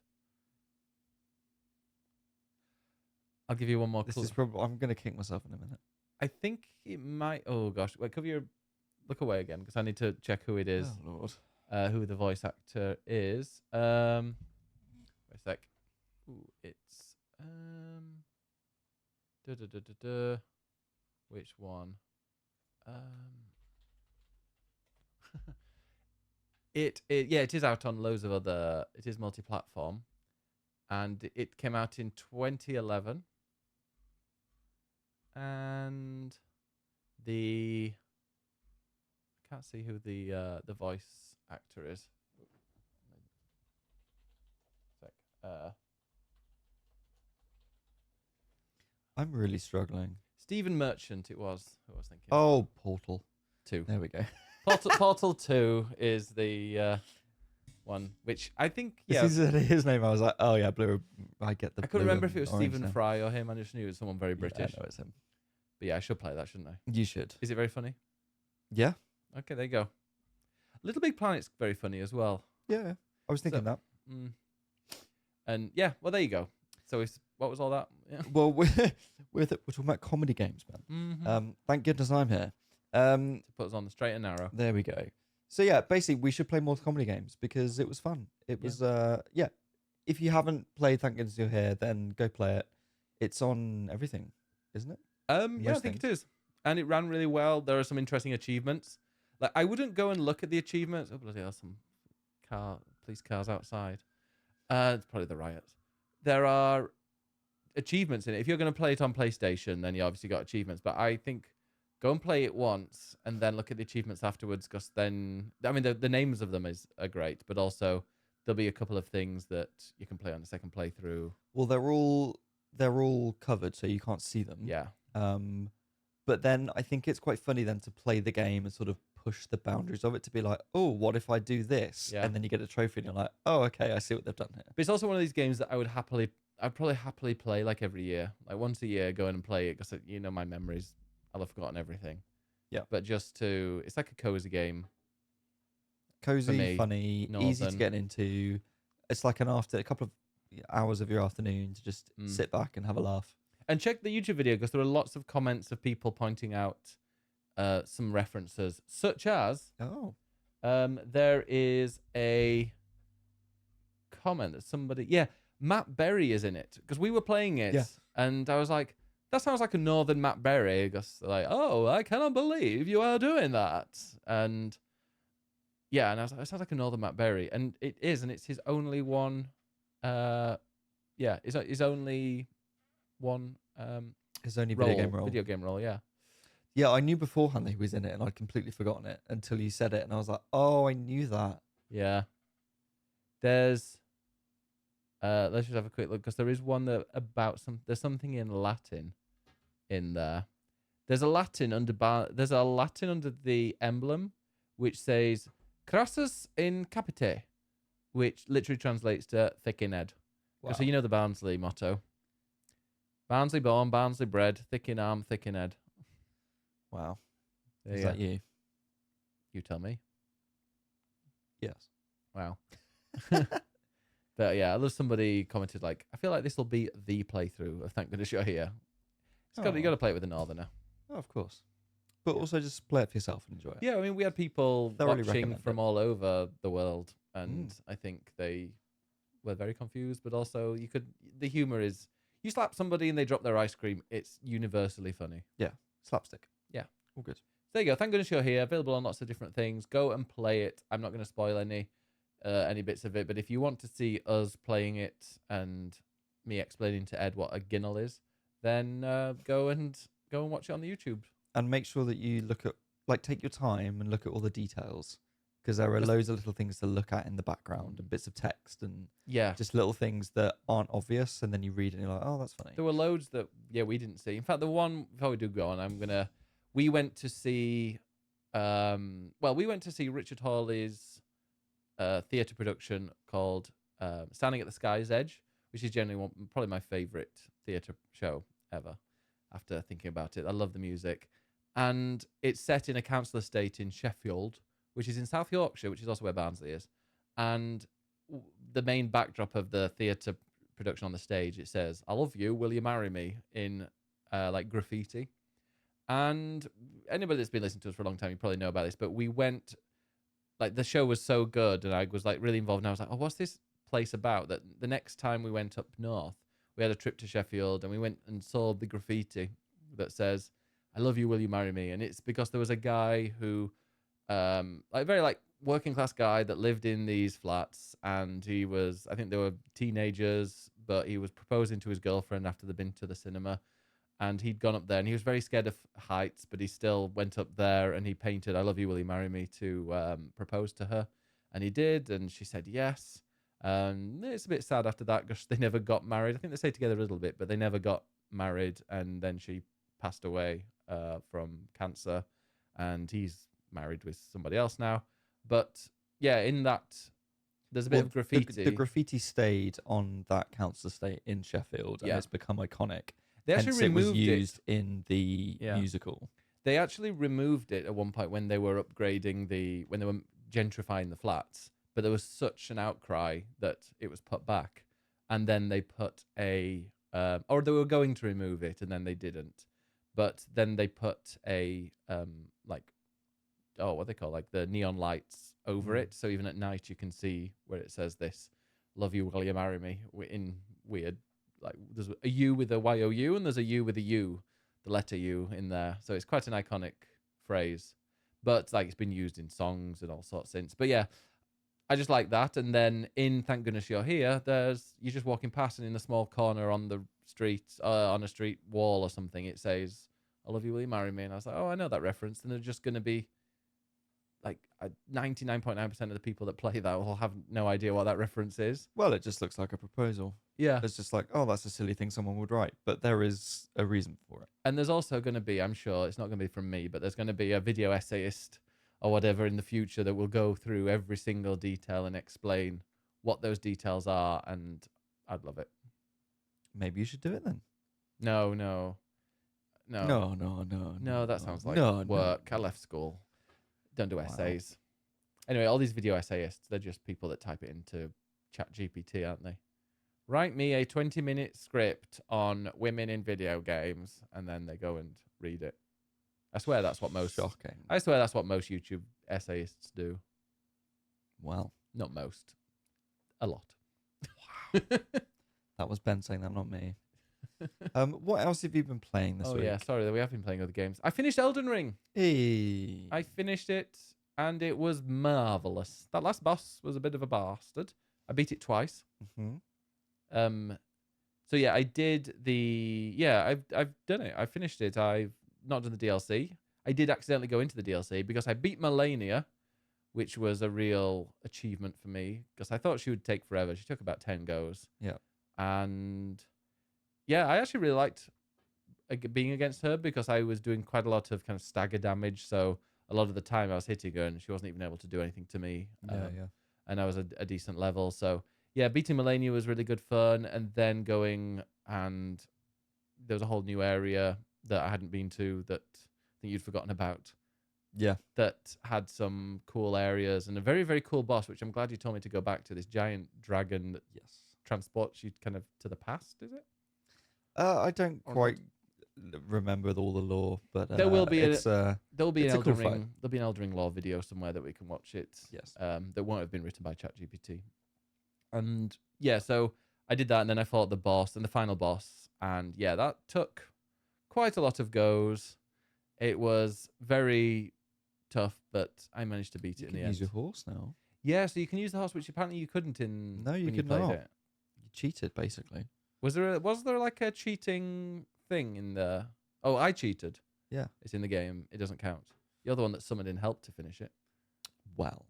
I'll give you one more. This clue. is probably. I'm gonna kick myself in a minute. I think it might. Oh gosh, wait. Look away again because I need to check who it is. Oh Lord. Who the voice actor is. Wait a sec. Ooh, it's Which one? It is out on loads of other. It is multi-platform, and it came out in 2011. And I can't see who the voice actor is. I'm really struggling. Stephen Merchant. It was who I was thinking. Oh, Portal 2. There we go. Portal 2 is the one which I think. Yeah. As he said his name, I was like, oh yeah, blue. I get the. I couldn't blue remember and if it was orange Stephen now. Fry or him. I just knew it was someone very British. Yeah, I know it's him. But yeah, I should play that, shouldn't I? You should. Is it very funny? Yeah. Okay, there you go. Little Big Planet's very funny as well. Yeah. I was thinking that. And yeah, well, there you go. So what was all that? Yeah. Well, we're talking about comedy games, man. Mm-hmm. Thank goodness I'm here. To put us on the straight and narrow. There we go. So yeah, basically we should play more comedy games because it was fun. It was yeah. If you haven't played Thank Goodness You're Here, then go play it. It's on everything, isn't it? Yeah, I think it is. And it ran really well. There are some interesting achievements. Like I wouldn't go and look at the achievements. Oh bloody hell, some police cars outside. It's probably the riots. There are achievements in it. If you're going to play it on PlayStation, then you obviously got achievements. But I think go and play it once and then look at the achievements afterwards, because then, I mean, the names of them are great, but also there'll be a couple of things that you can play on the second playthrough. Well, they're all covered, so you can't see them. Yeah. But then I think it's quite funny then to play the game and sort of push the boundaries of it, to be like, oh, what if I do this? Yeah. And then you get a trophy and you're like, oh, okay, I see what they've done here. But it's also one of these games that I'd probably happily play like every year, like once a year, go in and play it, because my memories, I'll have forgotten everything. Yeah. But it's like a cozy game. Cozy, funny, easy to Northern. get into. It's like a couple of hours of your afternoon to just sit back and have a laugh. And check the YouTube video, because there are lots of comments of people pointing out some references, such as there is a comment that somebody, Matt Berry is in it, because we were playing it, and I was like, that sounds like a northern Matt Berry. Because like, oh, I cannot believe you are doing that, and and I was like, it sounds like a northern Matt Berry, and it is, and it's his only one. His only one. His only video game role. Yeah. Yeah, I knew beforehand that he was in it, and I'd completely forgotten it until you said it, and I was like, oh, I knew that. Yeah. There's let's just have a quick look, because there is one that there's something in Latin in there. There's a Latin under the emblem which says Crassus in capite, which literally translates to thick in head. Wow. So you know the Barnsley motto. Barnsley born, Barnsley bred, thick in arm, thick in head. Wow. There Is you that you? You tell me. Yes. Wow. But yeah, I love somebody commented like, I feel like this will be the playthrough of Thank Goodness You're Here. You got to play it with a northerner. Oh, of course. But also just play it for yourself and enjoy it. Yeah, I mean, we had people Thoroughly watching recommend from it. all over the world, and I think they were very confused, but also the humor is, you slap somebody and they drop their ice cream, it's universally funny. Yeah. Slapstick. Yeah. All good. There you go. Thank goodness you're here. Available on lots of different things. Go and play it. I'm not going to spoil any bits of it, but if you want to see us playing it and me explaining to Ed what a ginnel is, then go and watch it on the YouTube. And make sure that you take your time and look at all the details, because there are loads of little things to look at in the background and bits of text and just little things that aren't obvious, and then you read it and you're like, oh, that's funny. There were loads that we didn't see. In fact, the one, before we do go on, we went to see Richard Hawley's theatre production called Standing at the Sky's Edge, which is generally probably my favourite theatre show ever. After thinking about it, I love the music, and it's set in a council estate in Sheffield, which is in South Yorkshire, which is also where Barnsley is. And the main backdrop of the theatre production on the stage, it says, "I love you, will you marry me?" in like graffiti. And anybody that's been listening to us for a long time, you probably know about this, but we went, like, the show was so good, and I was like really involved, and I was like, oh, what's this place about? That the next time we went up north, we we had a trip to Sheffield, and we went and saw the graffiti that says, "I love you, will you marry me?" And it's because there was a guy who, like very like working class guy that lived in these flats, and he was, I think they were teenagers, but he was proposing to his girlfriend after they'd been to the cinema, and he'd gone up there, and he was very scared of heights, but he still went up there and he painted "I love you, will you marry me" to propose to her, and he did, and she said yes. It's a bit sad after that because they never got married. I think they stayed together a little bit, but they never got married, and then she passed away from cancer, and he's married with somebody else now. But yeah, in that, there's a bit of graffiti. The graffiti stayed on that council estate in Sheffield, and it's become iconic. They actually removed it was used in the musical. They actually removed it at one point when they were upgrading when they were gentrifying the flats. But there was such an outcry that it was put back, and then they put or they were going to remove it, and then they didn't. But then they put what they call, like the neon lights over it, so even at night you can see where it says this, "Love you, will you marry me?" in weird, like there's a U with a YOU, and there's a U with a U, the letter U in there. So it's quite an iconic phrase, but like it's been used in songs and all sorts since. But yeah, I just like that. And then in Thank Goodness You're Here, you're just walking past, and in a small corner on the street, on a street wall or something, it says, "I love you, will you marry me?" And I was like, oh, I know that reference. And they're just going to be like 99.9% of the people that play that will have no idea what that reference is. Well, it just looks like a proposal. Yeah. It's just like, oh, that's a silly thing someone would write. But there is a reason for it. And there's also going to be, I'm sure, it's not going to be from me, but there's going to be a video essayist or whatever in the future that will go through every single detail and explain what those details are, and I'd love it. Maybe you should do it then. No, that sounds like work. No. I left school. Don't do essays. Anyway, all these video essayists, they're just people that type it into ChatGPT, aren't they? Write me a 20-minute script on women in video games, and then they go and read it. I swear that's what most YouTube essayists do. Well, not most. A lot. Wow. That was Ben saying that, not me. What else have you been playing this week? Oh yeah, sorry, we have been playing other games. I finished Elden Ring. Hey. I finished it, and it was marvelous. That last boss was a bit of a bastard. I beat it twice. Mm-hmm. So yeah, I did I've done it. I finished it. I've not done the DLC. I did accidentally go into the DLC because I beat Melania, which was a real achievement for me because I thought she would take forever. She took about 10 goes. Yeah. And yeah, I actually really liked being against her because I was doing quite a lot of kind of stagger damage. So a lot of the time I was hitting her and she wasn't even able to do anything to me. And I was a decent level. So yeah, beating Melania was really good fun. And then going, and there was a whole new area that I hadn't been to that I think you'd forgotten about. Yeah. That had some cool areas and a very, very cool boss, which I'm glad you told me to go back to, this giant dragon that transports you kind of to the past, is it? I don't quite remember all the lore, but there will be an Elden Ring. Fight. There'll be an Elden Ring lore video somewhere that we can watch it. Yes. That won't have been written by ChatGPT. And yeah, so I did that, and then I fought the boss and the final boss, and yeah, that took quite a lot of goes. It was very tough, but I managed to beat it in the end. You can use your horse now. Yeah, so you can use the horse, which apparently you couldn't in. No, you could not. You cheated basically. Was there like a cheating thing in the? Oh, I cheated. Yeah, it's in the game. It doesn't count. You're the one that summoned in help to finish it. Well,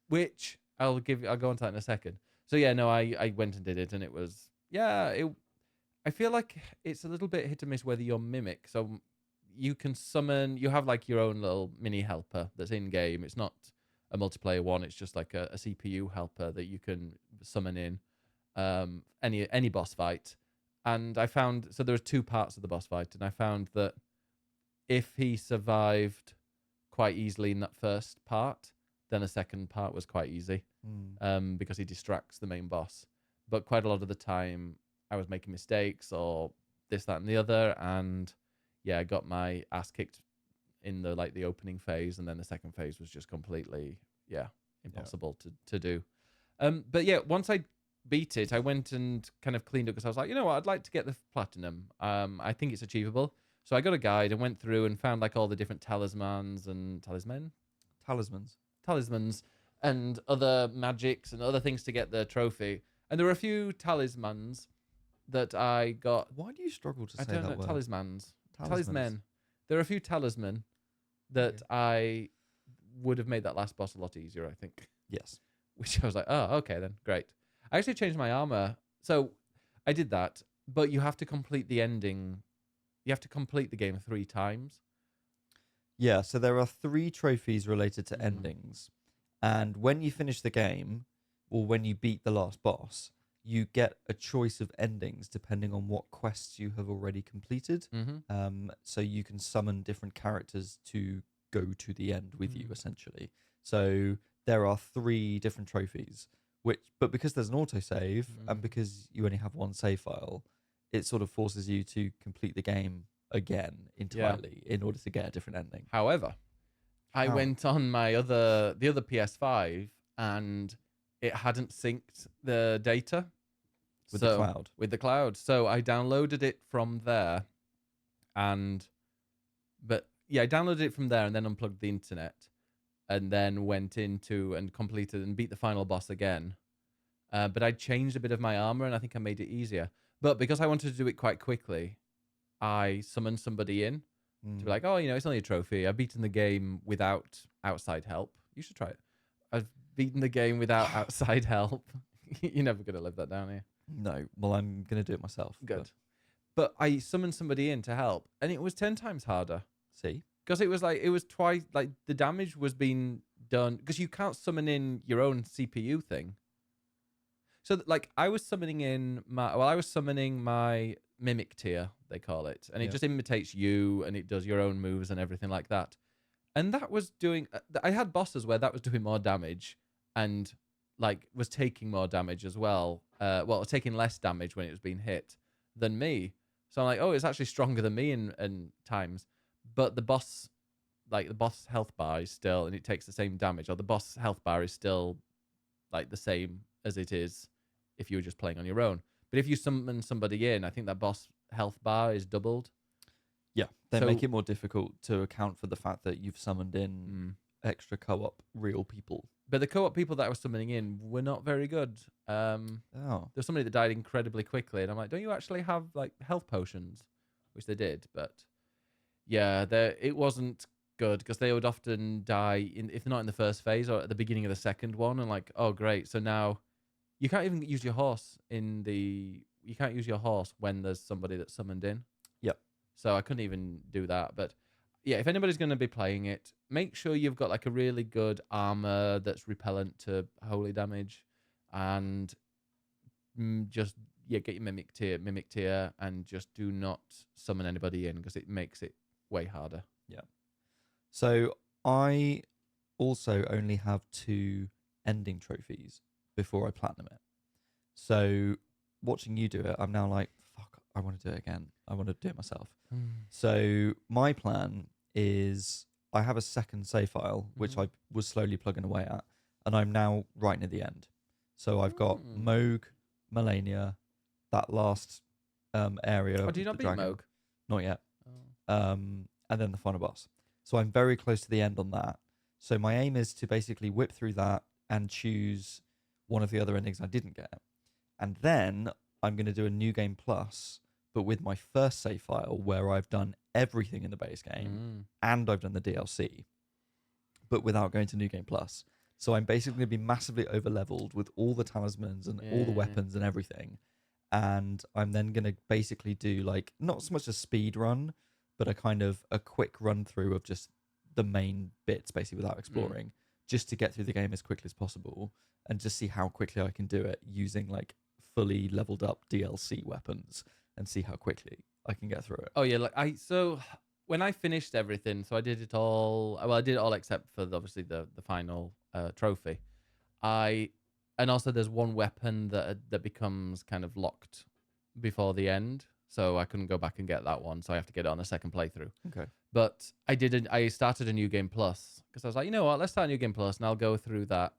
which I'll go on to that in a second. So yeah, no, I went and did it, and it was I feel like it's a little bit hit or miss whether you're Mimic. So you can summon. You have like your own little mini helper that's in game. It's not a multiplayer one. It's just like a CPU helper that you can summon in any boss fight. And I found, so there was 2 parts of the boss fight, and I found that if he survived quite easily in that first part, then the second part was quite easy because he distracts the main boss. But quite a lot of the time, I was making mistakes or this, that, and the other, and yeah, I got my ass kicked in the opening phase, and then the second phase was just completely impossible to do. But yeah, once I beat it, I went and kind of cleaned up because I was like, you know what, I'd like to get the platinum. I think it's achievable. So I got a guide and went through and found like all the different talismans and other magics and other things to get the trophy. And there were a few talismans that I got. Why do you struggle to I say don't that know, word? talismans. Talismans. Talisman. There are a few talisman that I would have made that last boss a lot easier, I think. Yes. Which I was like, oh, okay then, great. I actually changed my armor. So I did that, but you have to complete the ending. You have to complete the game 3 times. Yeah, so there are 3 trophies related to endings. And when you finish the game, or when you beat the last boss, you get a choice of endings depending on what quests you have already completed. So you can summon different characters to go to the end with you, essentially. So there are 3 different trophies, but because there's an autosave and because you only have 1 save file, it sort of forces you to complete the game again entirely in order to get a different ending. However, I went on the other PS5 and it hadn't synced the data with the cloud. With the cloud. So I downloaded it from there I downloaded it from there and then unplugged the internet and then went into and completed and beat the final boss again. But I changed a bit of my armor and I think I made it easier. But because I wanted to do it quite quickly, I summoned somebody in to be like, oh, it's only a trophy. I've beaten the game without outside help. You should try it. I've beaten the game without outside help. You're never going to live that down here. No. Well, I'm going to do it myself. Good. But I summoned somebody in to help, and it was 10 times harder. See? Because it was twice, like, the damage was being done, because you can't summon in your own CPU thing. So, like, I was summoning my mimic tier, they call it, and it just imitates you, and it does your own moves and everything like that. And that was doing. I had bosses where that was doing more damage, and like was taking more damage as well. Taking less damage when it was being hit than me. So I'm like, oh, it's actually stronger than me in times. But the boss health bar is still, and it takes the same damage, or the boss health bar is still like the same as it is if you were just playing on your own. But if you summon somebody in, I think that boss health bar is doubled. Yeah, they make it more difficult to account for the fact that you've summoned in extra co-op real people. But the co-op people that I was summoning in were not very good. There's somebody that died incredibly quickly, and I'm like, don't you actually have like health potions? Which they did, but yeah, it wasn't good because they would often die if they're not in the first phase or at the beginning of the second one, and like, oh great, so now you can't even use your horse you can't use your horse when there's somebody that's summoned in. Yep. So I couldn't even do that. But yeah, if anybody's going to be playing it, make sure you've got like a really good armor that's repellent to holy damage, and just get your mimic tier, and just do not summon anybody in because it makes it way harder. Yeah. So I also only have 2 ending trophies before I platinum it. So watching you do it, I'm now like, fuck, I want to do it again. I want to do it myself. So my plan is I have a second save file, which I was slowly plugging away at, and I'm now right near the end. So I've got Moog, Melania, that last area. Oh, do you not beat Moog? Not yet. And then the final boss. So I'm very close to the end on that. So my aim is to basically whip through that and choose one of the other endings I didn't get. And then I'm going to do a New Game Plus, but with my first save file where I've done everything in the base game and I've done the DLC, but without going to New Game Plus. So I'm basically going to be massively over-leveled with all the talismans and all the weapons and everything. And I'm then going to basically do like, not so much a speed run, but a quick run through of just the main bits basically without exploring, just to get through the game as quickly as possible and just see how quickly I can do it using like fully leveled up DLC weapons and see how quickly I can get through it. Oh yeah, so when I finished everything, so I did it all. Well, I did it all except for obviously the final trophy. And also there's one weapon that becomes kind of locked before the end, so I couldn't go back and get that one. So I have to get it on a second playthrough. Okay. But I started a New Game Plus because I was like, you know what, let's start a New Game Plus and I'll go through that.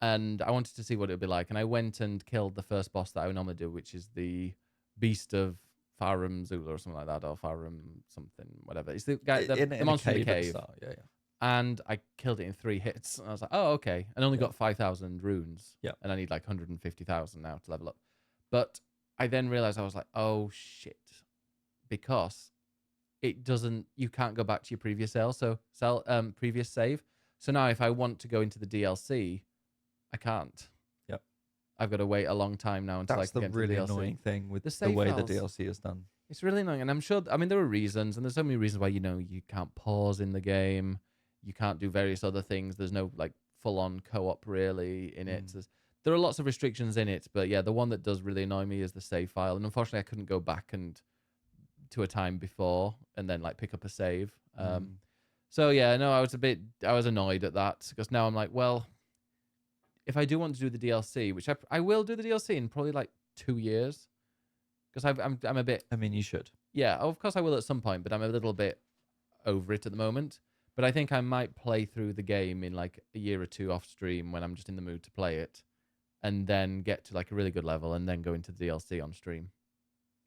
and I wanted to see what it would be like. And I went and killed the first boss that I would normally do, which is the Beast of Farum Zula or something like that, or Farum something, whatever. It's the guy, the monster in the cave. Yeah. And I killed it in 3 hits. And I was like, oh, okay. And only got 5,000 runes. Yeah. And I need like 150,000 now to level up. But I then realized I was like, oh, shit. Because it doesn't, you can't go back to your previous previous save. So now if I want to go into the DLC, I can't. Yep. I've got to wait a long time now until I can get into the DLC. That's the really annoying thing with the save way files. the DLC is done. It's really annoying. And I'm sure, I mean, there are reasons, and there's so many reasons why, you can't pause in the game. You can't do various other things. There's no like full-on co-op really in it. There are lots of restrictions in it, but yeah, the one that does really annoy me is the save file. And unfortunately, I couldn't go back and to a time before and then like pick up a save. So yeah, no, I was annoyed at that because now I'm like, well, if I do want to do the DLC, which I will do the DLC in probably like 2 years, because I'm a bit. I mean, you should. Yeah, of course I will at some point, but I'm a little bit over it at the moment. But I think I might play through the game in like a year or 2 off stream when I'm just in the mood to play it, and then get to like a really good level and then go into the DLC on stream.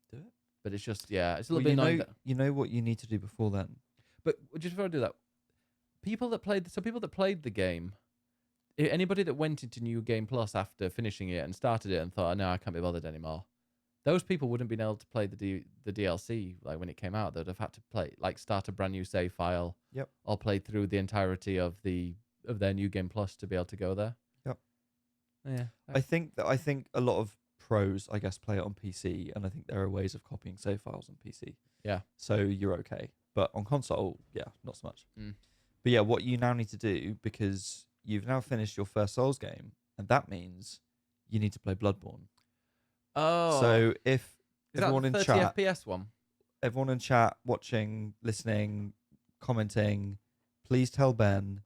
Do it. But it's just, yeah, it's a little bit annoying. You know what you need to do before then? But just before I do that, people that played the game, anybody that went into New Game Plus after finishing it and started it and thought, oh, no, I can't be bothered anymore. Those people wouldn't have been able to play the DLC like when it came out. They'd have had to start a brand new save file. Yep. Or play through the entirety of their New Game Plus to be able to go there. Yep. Yeah. I think a lot of pros, I guess, play it on PC, and I think there are ways of copying save files on PC. Yeah. So you're okay, but on console, yeah, not so much. Mm. But yeah, what you now need to do, because you've now finished your first Souls game, and that means you need to play Bloodborne. Oh. So if Is everyone that the in 30 chat, FPS one? everyone in chat, watching, listening, commenting, please tell Ben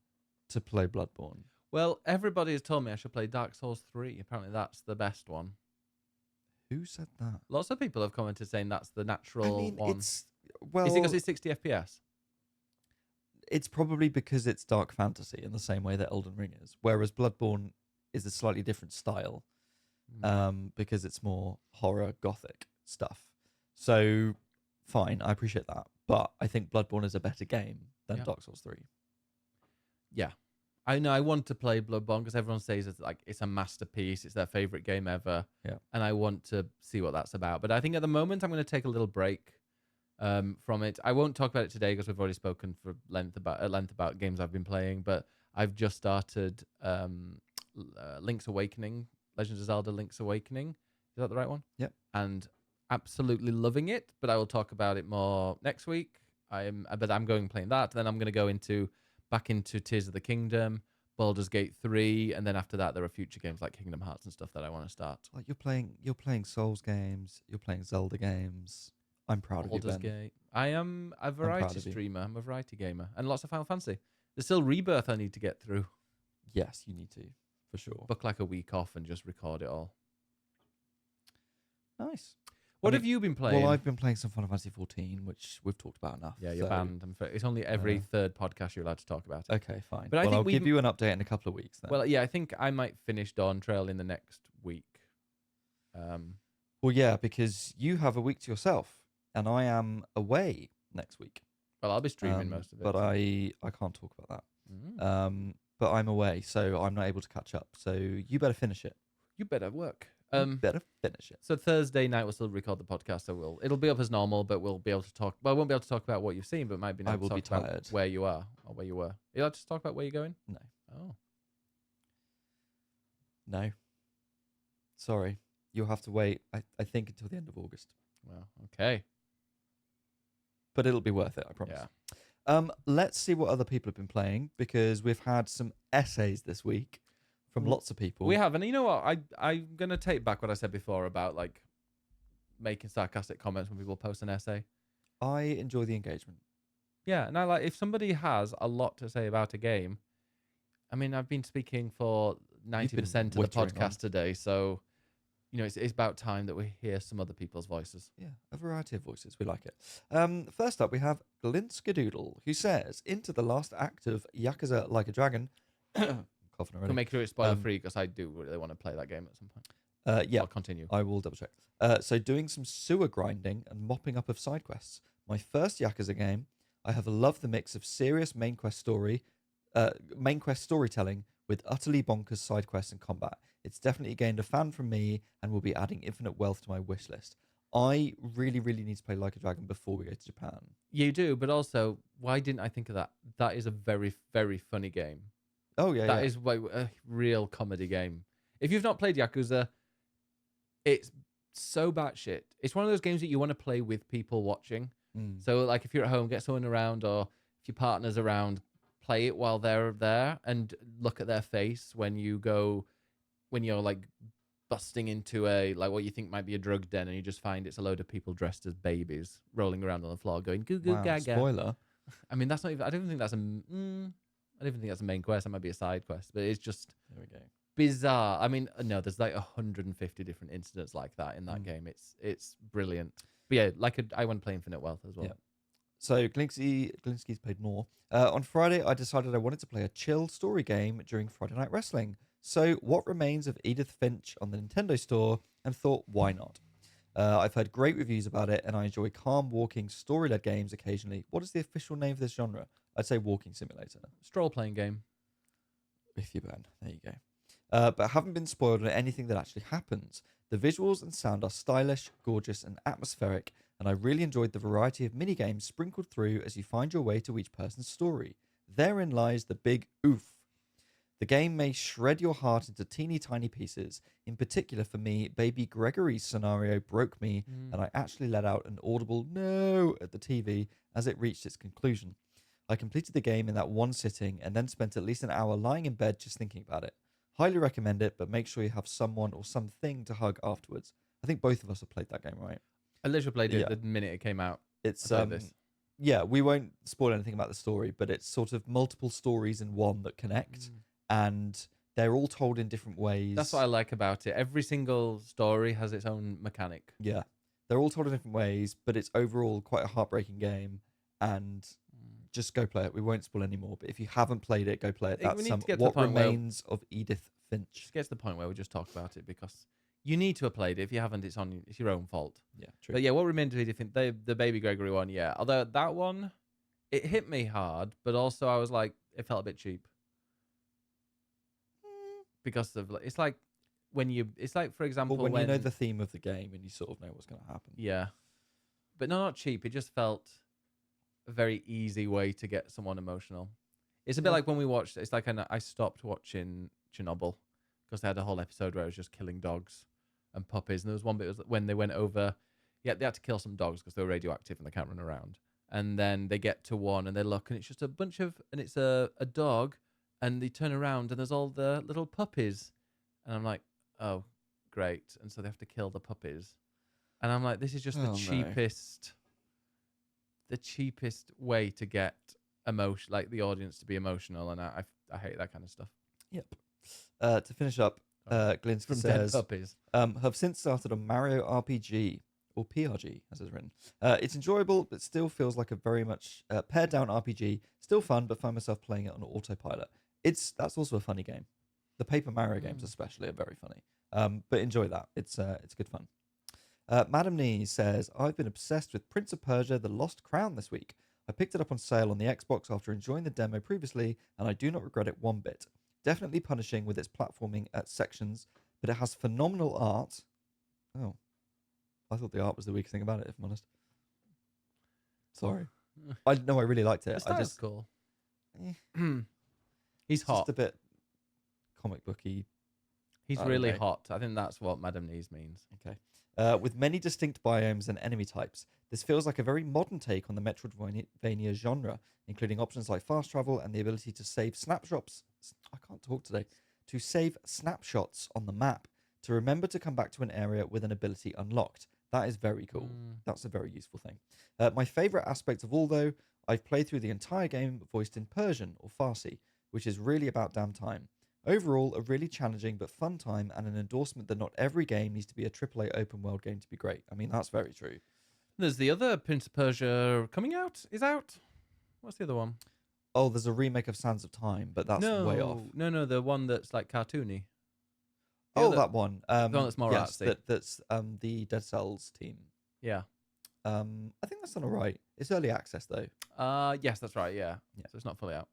to play Bloodborne. Well, everybody has told me I should play Dark Souls 3. Apparently, that's the best one. Who said that? Lots of people have commented saying that's the natural one. It's Is it because it's 60 FPS? It's probably because it's dark fantasy in the same way that Elden Ring is, whereas Bloodborne is a slightly different style, because it's more horror gothic stuff. So, fine, I appreciate that, but I think Bloodborne is a better game than Dark Souls 3. Yeah. I know I want to play Bloodborne because everyone says it's a masterpiece. It's their favorite game ever. Yeah. And I want to see what that's about. But I think at the moment I'm going to take a little break from it. I won't talk about it today because we've already spoken at length about games I've been playing. But I've just started Link's Awakening, Legends of Zelda: Link's Awakening. Is that the right one? Yep. And absolutely loving it. But I will talk about it more next week. But I'm going playing that. Then I'm going to go back into Tears of the Kingdom, Baldur's Gate 3, and then after that there are future games like Kingdom Hearts and stuff that I want to start. Like you're playing Souls games, you're playing Zelda games. I'm proud of you, Ben. Gate. I am a variety streamer. I'm a variety gamer, and lots of Final Fantasy. There's still Rebirth I need to get through. Yes, you need to, for sure. Book like a week off and just record it all. Nice. What have you been playing? Well, I've been playing some Final Fantasy 14, which we've talked about enough. Yeah, you're banned. It's only every third podcast you're allowed to talk about it. Okay, fine. But I'll give you an update in a couple of weeks then. Well, yeah, I think I might finish Dawn Trail in the next week. Well, yeah, because you have a week to yourself, and I am away next week. Well, I'll be streaming most of it. But I can't talk about that. But I'm away, so I'm not able to catch up. So you better finish it. You better work. Better finish it. So Thursday night we'll still record the podcast. So it'll be up as normal, but we'll be able to talk. Well, I won't be able to talk about what you've seen, but might be able to talk about where you are or where you were. You like to talk about where you're going? No. Oh. No. Sorry. You'll have to wait. I think until the end of August. Well, okay. But it'll be worth it. I promise. Yeah. Let's see what other people have been playing because we've had some essays this week. From lots of people. We have, and you know what? I'm going to take back what I said before about like making sarcastic comments when people post an essay. I enjoy the engagement. Yeah, and I like if somebody has a lot to say about a game. I mean, I've been speaking for 90% of the podcast today, so it's about time that we hear some other people's voices. Yeah, a variety of voices. We like it. First up, we have Glint Skadoodle, who says, into the last act of Yakuza Like a Dragon. coughing Can already. make sure it's spoiler free because I do really want to play that game at some point. Yeah, I'll continue. I will double check. So doing some sewer grinding and mopping up of side quests. My first Yakuza game. I have loved the mix of serious main quest storytelling with utterly bonkers side quests and combat. It's definitely gained a fan from me and will be adding infinite wealth to my wish list. I really, really need to play Like a Dragon before we go to Japan. You do, but also, why didn't I think of that? That is a very, very funny game. Oh yeah, That is a real comedy game. If you've not played Yakuza, it's so batshit. It's one of those games that you want to play with people watching. So, like, if you're at home, get someone around, or if your partner's around, play it while they're there and look at their face when you're like busting into like what you think might be a drug den, and you just find it's a load of people dressed as babies rolling around on the floor going goo goo gaga. Spoiler. I mean, that's not even. I don't even think that's a main quest. That might be a side quest, but it's just There we go. bizarre. I mean, no, there's like 150 different incidents like that in that game. It's brilliant. But yeah, I want to play Infinite Wealth as well. Yeah. So Glinsky's played more. On Friday, I decided I wanted to play a chill story game during Friday Night Wrestling. So what remains of Edith Finch on the Nintendo Store, and thought, why not? I've heard great reviews about it, and I enjoy calm, walking, story-led games occasionally. What is the official name of this genre? I'd say walking simulator. Stroll playing game. With you, Ben. There you go. But haven't been spoiled on anything that actually happens. The visuals and sound are stylish, gorgeous, and atmospheric, and I really enjoyed the variety of minigames sprinkled through as you find your way to each person's story. Therein lies the big oof. The game may shred your heart into teeny tiny pieces. In particular for me, baby Gregory's scenario broke me, and I actually let out an audible no at the TV as it reached its conclusion. I completed the game in that one sitting and then spent at least an hour lying in bed just thinking about it. Highly recommend it, but make sure you have someone or something to hug afterwards. I think both of us have played that game, right? I literally played it the minute it came out. It's this. Yeah, we won't spoil anything about the story, but it's sort of multiple stories in one that connect, and they're all told in different ways. That's what I like about it. Every single story has its own mechanic. Yeah, they're all told in different ways, but it's overall quite a heartbreaking game, and just go play it. We won't spoil any more, but if you haven't played it, go play it. That's what remains of Edith Finch. Just get to the point where we just talk about it, because you need to have played it. If you haven't, it's your own fault. Yeah, true. But yeah, what remains of Edith Finch, the Baby Gregory one, yeah. Although that one, it hit me hard, but also I was like, it felt a bit cheap. Because of, it's like, for example, when you know the theme of the game and you sort of know what's going to happen. Yeah. But no, not cheap. It just felt a very easy way to get someone emotional. It's a bit like when we watched, it's like I stopped watching Chernobyl because they had a whole episode where it was just killing dogs and puppies. And there was one bit was when they went over, they had to kill some dogs because they were radioactive and they can't run around. And then they get to one and they look and it's just it's a dog, and they turn around and there's all the little puppies. And I'm like, oh, great. And so they have to kill the puppies. And I'm like, this is just the cheapest way to get emotion, like the audience to be emotional. And I hate that kind of stuff. Yep. To finish up, Glinsky says, have since started on Mario RPG, or PRG, as it's written. It's enjoyable, but still feels like a very much pared down RPG. Still fun, but find myself playing it on autopilot. That's also a funny game. The Paper Mario games especially are very funny. But enjoy that. It's good fun. Madam Nee says, I've been obsessed with Prince of Persia: The Lost Crown this week. I picked it up on sale on the Xbox after enjoying the demo previously, and I do not regret it one bit. Definitely punishing with its platforming at sections, but it has phenomenal art. Oh, I thought the art was the weakest thing about it, if I'm honest. Sorry. I really liked it. I just cool. He's hot. Just a bit comic booky. He's really hot. I think that's what Madam Knees means. Okay. With many distinct biomes and enemy types, this feels like a very modern take on the Metroidvania genre, including options like fast travel and the ability to save snapshots. I can't talk today. To save snapshots on the map, to remember to come back to an area with an ability unlocked. That is very cool. That's a very useful thing. My favorite aspect of all, though, I've played through the entire game voiced in Persian or Farsi, which is really about damn time. Overall, a really challenging but fun time, and an endorsement that not every game needs to be a AAA open world game to be great. I mean, that's very true. There's the other Prince of Persia coming out. Is out. What's the other one? Oh, there's a remake of Sands of Time, but that's way off. No, the one that's like cartoony. That one. The one that's more yes, artsy. that's the Dead Cells team. Yeah. I think that's done alright. It's early access though. Yes, that's right. Yeah. Yeah. So it's not fully out.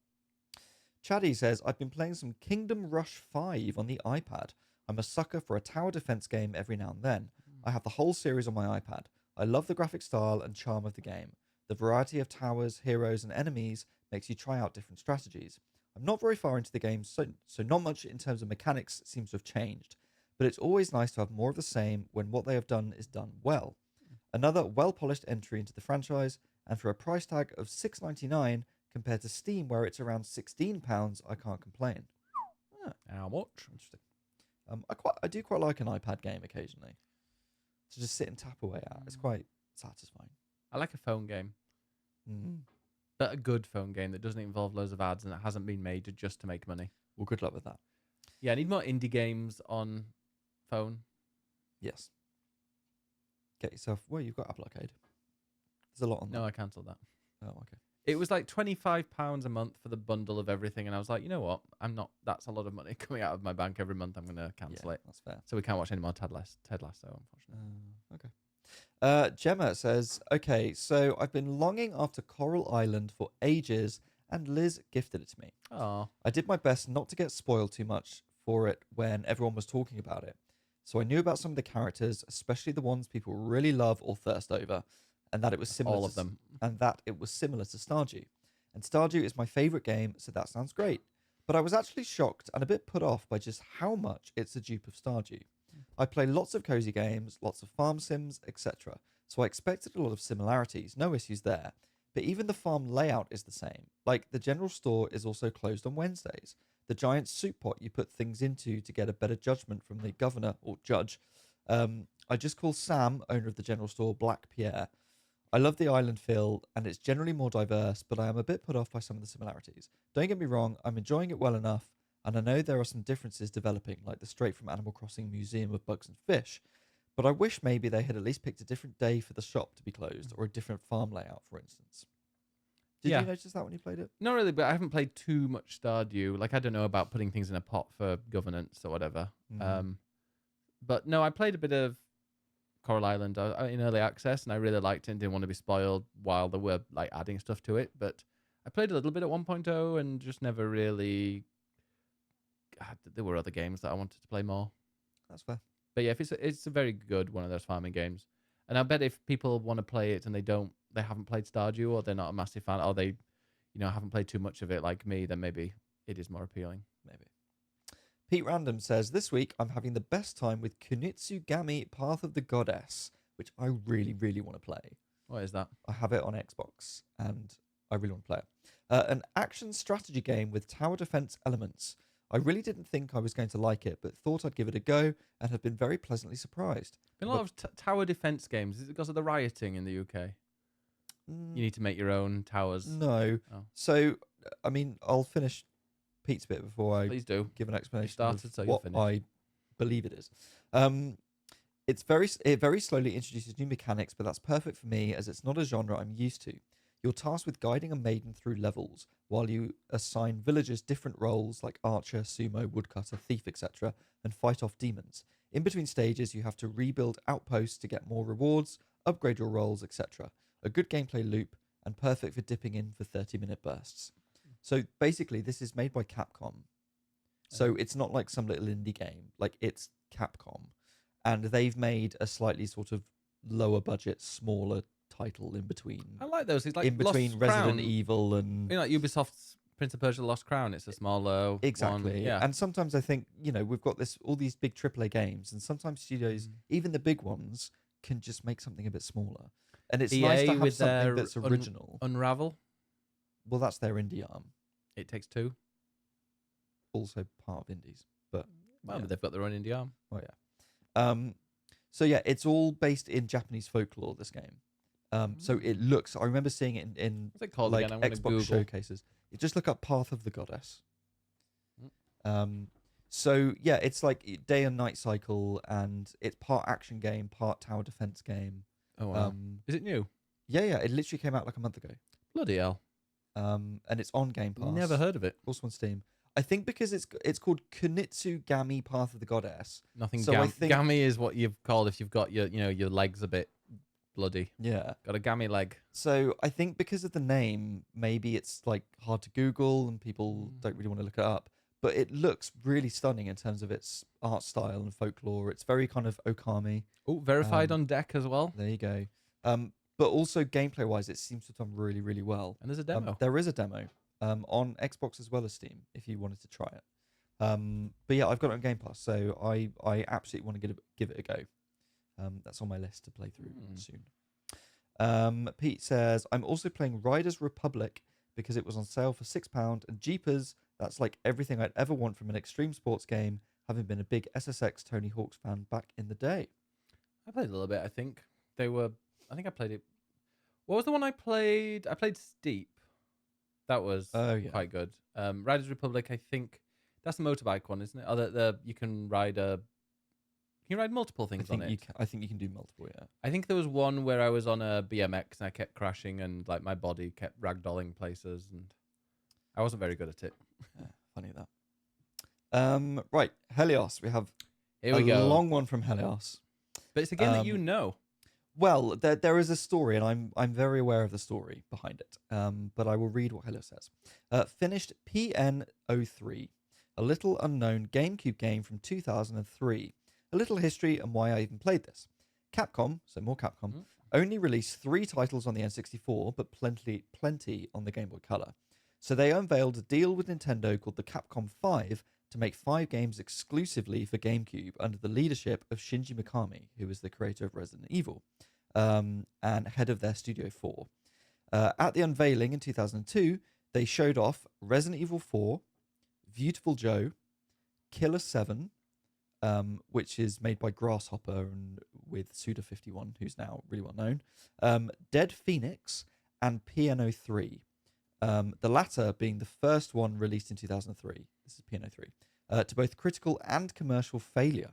Chaddy says, I've been playing some Kingdom Rush 5 on the iPad. I'm a sucker for a tower defense game every now and then. I have the whole series on my iPad. I love the graphic style and charm of the game. The variety of towers, heroes, and enemies makes you try out different strategies. I'm not very far into the game, so not much in terms of mechanics seems to have changed. But it's always nice to have more of the same when what they have done is done well. Another well-polished entry into the franchise, and for a price tag of $6.99 compared to Steam where it's around £16, I can't complain. How much? Interesting. I do quite like an iPad game occasionally to just sit and tap away at. It's quite satisfying. I like a phone game, but a good phone game that doesn't involve loads of ads and that hasn't been made just to make money. Well, good luck with that. Yeah, I need more indie games on phone. Yes. Get yourself. Well, you've got Apple Arcade. There's a lot on that. No, I cancelled that. Oh, okay. It was like £25 a month for the bundle of everything, and I was like, you know what? That's a lot of money coming out of my bank every month. I'm going to cancel it. That's fair. So we can't watch any more Ted Lasso, unfortunately. Okay. Gemma says, okay, so I've been longing after Coral Island for ages, and Liz gifted it to me. Oh. I did my best not to get spoiled too much for it when everyone was talking about it. So I knew about some of the characters, especially the ones people really love or thirst over, and that it was similar All of them. And that it was similar to Stardew. And Stardew is my favorite game, so that sounds great. But I was actually shocked and a bit put off by just how much it's a dupe of Stardew. I play lots of cozy games, lots of farm sims, etc. So I expected a lot of similarities, no issues there. But even the farm layout is the same. Like, the general store is also closed on Wednesdays. The giant soup pot you put things into to get a better judgment from the governor or judge. I just call Sam, owner of the general store, Black Pierre. I love the island feel, and it's generally more diverse, but I am a bit put off by some of the similarities. Don't get me wrong, I'm enjoying it well enough, and I know there are some differences developing, like the straight from Animal Crossing Museum of Bugs and Fish, but I wish maybe they had at least picked a different day for the shop to be closed, or a different farm layout, for instance. Did you notice that when you played it? Not really, but I haven't played too much Stardew. Like, I don't know about putting things in a pot for governance or whatever. But no, I played a bit of Coral Island in early access, and I really liked it and didn't want to be spoiled while they were like adding stuff to it. But I played a little bit at 1.0 and just never really. There were other games that I wanted to play more. That's fair. But yeah, if it's a very good one of those farming games, and I bet if people want to play it and they haven't played Stardew, or they're not a massive fan, or they, haven't played too much of it like me, then maybe it is more appealing. Maybe. Pete Random says, this week I'm having the best time with Kunitsugami Path of the Goddess, which I really, really want to play. What is that? I have it on Xbox, and I really want to play it. An action strategy game with tower defense elements. I really didn't think I was going to like it, but thought I'd give it a go, and have been very pleasantly surprised. Been a lot of tower defense games. Is it because of the rioting in the UK? You need to make your own towers. No. Oh. So, I mean, I'll finish Pete's bit before I Please do. give an explanation started, of so what I believe it is. It very slowly introduces new mechanics, but that's perfect for me as it's not a genre I'm used to. You're tasked with guiding a maiden through levels, while you assign villagers different roles like archer, sumo, woodcutter, thief, etc., and fight off demons. In between stages, you have to rebuild outposts to get more rewards, upgrade your roles, etc. A good gameplay loop, and perfect for dipping in for 30-minute bursts. So basically, this is made by Capcom. So it's not like some little indie game. Like, it's Capcom. And they've made a slightly sort of lower budget, smaller title in between. I like those. It's like in between Lost Resident Crown. Evil and... like Ubisoft's Prince of Persia Lost Crown. It's a smaller Exactly. one. Yeah. And sometimes I think, we've got all these big AAA games, and sometimes studios, even the big ones, can just make something a bit smaller. And it's nice to have something that's original. Unravel. Well, that's their indie arm. It Takes Two. Also part of indies. But But they've got their own indie arm. Oh, yeah. So, yeah, it's all based in Japanese folklore, this game. So it looks... I remember seeing it in What's it called like, again? I'm gonna Xbox Google. showcases. You just look up Path of the Goddess. So, yeah, it's like day and night cycle, and it's part action game, part tower defense game. Oh, wow. Is it new? Yeah, it literally came out like a month ago. Bloody hell. and it's on Game Pass. Never heard of it. Also on Steam. I think because it's called Kunitsu Gami Path of the Goddess. Nothing. So I think Gammy is what you've called if you've got your legs a bit bloody. yeah. Got a gammy leg. So I think because of the name, maybe it's like hard to Google and people don't really want to look it up. But it looks really stunning in terms of its art style and folklore. It's very kind of Okami. Oh, verified on deck as well. There you go. But also gameplay-wise, it seems to have done really, really well. And there's a demo. There is a demo on Xbox as well as Steam if you wanted to try it. But yeah, I've got it on Game Pass, so I absolutely want to give it a go. That's on my list to play through soon. Pete says, I'm also playing Riders Republic because it was on sale for £6 and jeepers, that's like everything I'd ever want from an extreme sports game, having been a big SSX Tony Hawk's fan back in the day. I played a little bit, I think. I think I played it. What was the one I played? I played Steep. That was quite good. Riders Republic, I think that's the motorbike one, isn't it? You can ride multiple things on it. I think you can do multiple, yeah. I think there was one where I was on a BMX and I kept crashing and like my body kept ragdolling places and I wasn't very good at it. Yeah, funny that. Right, Helios. We have Here we go. long one from Helios. But it's a game that you know. Well, there is a story, and I'm very aware of the story behind it. But I will read what Helios says. Finished PN03, a little unknown GameCube game from 2003. A little history and why I even played this. Capcom, so more Capcom, only released 3 titles on the N64, but plenty on the Game Boy Color. So they unveiled a deal with Nintendo called the Capcom 5 to make 5 games exclusively for GameCube under the leadership of Shinji Mikami, who was the creator of Resident Evil, and head of their Studio 4. At the unveiling in 2002, they showed off Resident Evil 4, Beautiful Joe, Killer 7, which is made by Grasshopper and with Suda51, who's now really well known, Dead Phoenix, and Piano 3. The latter being the first one released in 2003. This is Piano 3. To both critical and commercial failure.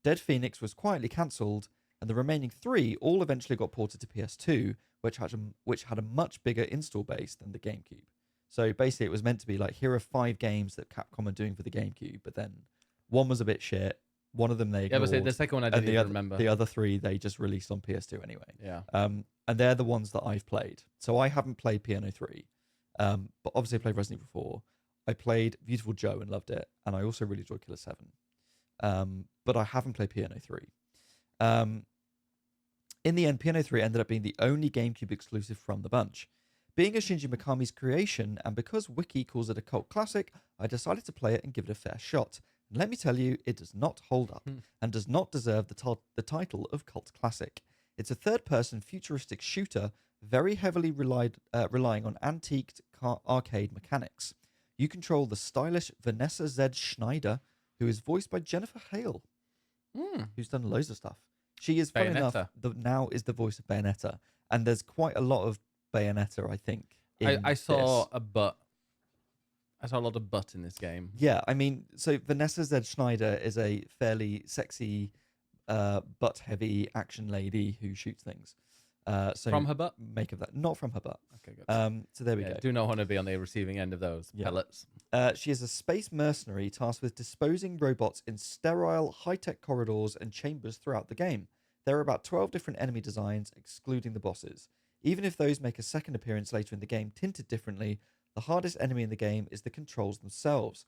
Dead Phoenix was quietly cancelled, and the remaining 3 all eventually got ported to PS2, which had a much bigger install base than the GameCube. So basically, it was meant to be like, here are 5 games that Capcom are doing for the GameCube, but then one was a bit shit. One of them they ignored. Yeah, but the second one I didn't even remember. The other 3 they just released on PS2 anyway. Yeah. And they're the ones that I've played. So I haven't played Piano 3, but obviously I played Resident Evil 4. I played Beautiful Joe and loved it, and I also really enjoyed Killer 7. But I haven't played Piano 3. In the end, Piano 3 ended up being the only GameCube exclusive from the bunch. Being a Shinji Mikami's creation, and because Wiki calls it a cult classic, I decided to play it and give it a fair shot. And let me tell you, it does not hold up, and does not deserve the title of cult classic. It's a third-person futuristic shooter, very heavily relying on antiqued arcade mechanics. You control the stylish Vanessa Z. Schneider, who is voiced by Jennifer Hale, who's done loads of stuff. She is, funny enough, now is the voice of Bayonetta, and there's quite a lot of Bayonetta, I think. I saw a butt. I saw a lot of butt in this game. Yeah, I mean, so Vanessa Z. Schneider is a fairly sexy, butt-heavy action lady who shoots things. So from her butt? Make of that. Not from her butt. Okay, good. So there we go. Do not want to be on the receiving end of those pellets. She is a space mercenary tasked with disposing robots in sterile, high-tech corridors and chambers throughout the game. There are about 12 different enemy designs, excluding the bosses. Even if those make a second appearance later in the game tinted differently, the hardest enemy in the game is the controls themselves.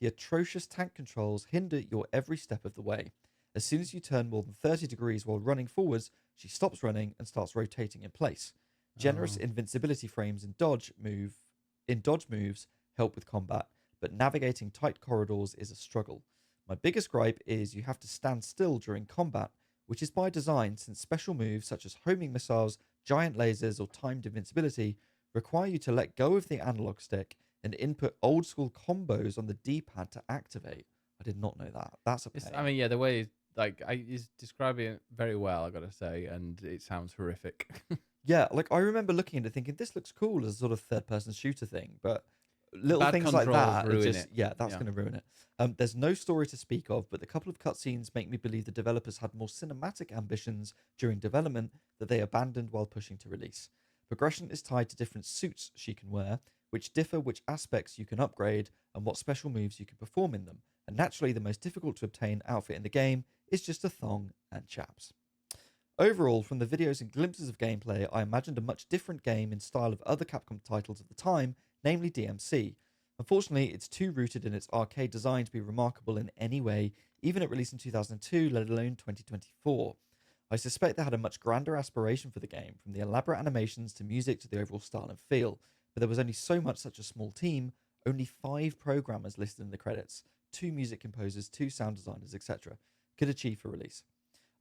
The atrocious tank controls hinder your every step of the way. As soon as you turn more than 30 degrees while running forwards, she stops running and starts rotating in place. Generous invincibility frames in dodge moves help with combat, but navigating tight corridors is a struggle. My biggest gripe is you have to stand still during combat, which is by design since special moves such as homing missiles, giant lasers, or timed invincibility require you to let go of the analog stick and input old school combos on the D-pad to activate. I did not know that. That's a pain. I mean, yeah, the way he's describing it very well, I gotta say, and it sounds horrific. Yeah, like I remember looking at it thinking this looks cool as a sort of third-person shooter thing, but little things like that are just that's going to ruin it. There's no story to speak of, but the couple of cutscenes make me believe the developers had more cinematic ambitions during development that they abandoned while pushing to release. Progression is tied to different suits she can wear, which differ which aspects you can upgrade and what special moves you can perform in them. And naturally, the most difficult to obtain outfit in the game is just a thong and chaps. Overall, from the videos and glimpses of gameplay, I imagined a much different game in style of other Capcom titles of the time, namely DMC. Unfortunately, it's too rooted in its arcade design to be remarkable in any way, even at release in 2002, let alone 2024. I suspect they had a much grander aspiration for the game, from the elaborate animations to music to the overall style and feel, but there was only so much such a small team, only 5 programmers listed in the credits, 2 music composers, 2 sound designers, etc., could achieve for release.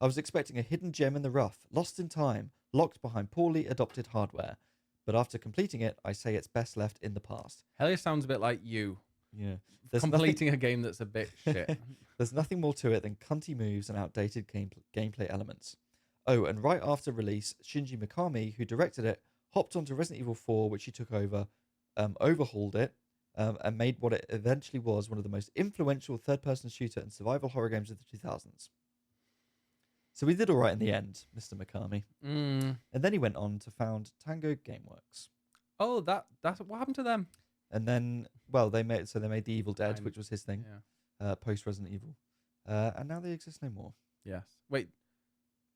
I was expecting a hidden gem in the rough, lost in time, locked behind poorly adopted hardware, but after completing it, I say it's best left in the past. Hell, it sounds a bit like you. Yeah. Completing a game that's a bit shit. There's nothing more to it than cunty moves and outdated gameplay elements. Oh, and right after release, Shinji Mikami, who directed it, hopped onto Resident Evil 4, which he took over, overhauled it, and made what it eventually was one of the most influential third-person shooter and survival horror games of the 2000s. So we did all right in the end, Mr. Mikami. And then he went on to found Tango Gameworks. Oh, that's what happened to them. And then, well, they made the Evil Dead, which was his thing, post Resident Evil, and now they exist no more. Yes. Wait,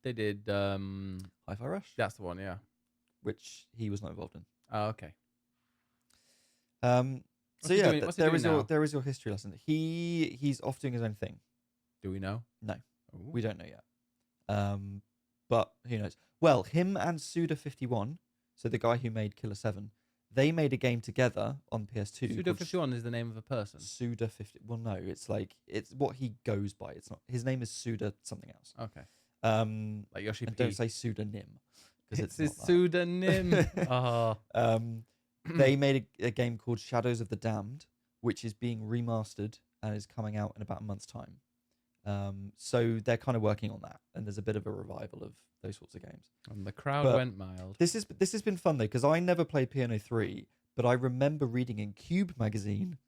they did. Hi-Fi Rush. That's the one, yeah. Which he was not involved in. Oh, okay. So yeah, there is your history lesson. He's off doing his own thing. Do we know? No, Ooh. we don't know yet. But who knows? Well, him and Suda51, so the guy who made Killer 7, they made a game together on PS2. Suda51 is the name of a person. Suda50. Well, no, it's what he goes by. It's not. His name is Suda something else. Okay. Like Yoshi P. And don't say pseudonym because it's his pseudonym. Oh. They made a game called Shadows of the Damned, which is being remastered and is coming out in about a month's time. So they're kind of working on that, and there's a bit of a revival of those sorts of games. And the crowd went mild. This has been fun though, because I never played Piano 3, but I remember reading in Cube magazine,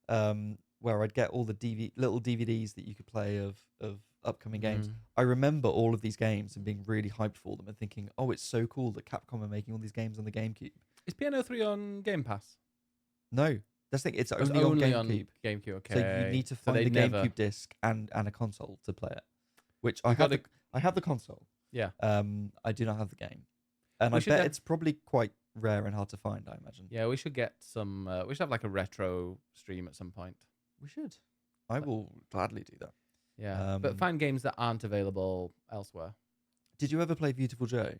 where I'd get all the little DVDs that you could play of upcoming games. I remember all of these games and being really hyped for them and thinking, oh, it's so cool that Capcom are making all these games on the GameCube. Is Piano 3 on Game Pass? No. That's the thing. It's only on GameCube. GameCube, okay. So you need to find the GameCube disc and a console to play it. Which I have the console. Yeah. I do not have the game. And I bet it's probably quite rare and hard to find, I imagine. Yeah, we should get some... we should have like a retro stream at some point. We should. I will gladly do that. Yeah, but find games that aren't available elsewhere. Did you ever play Beautiful Joe?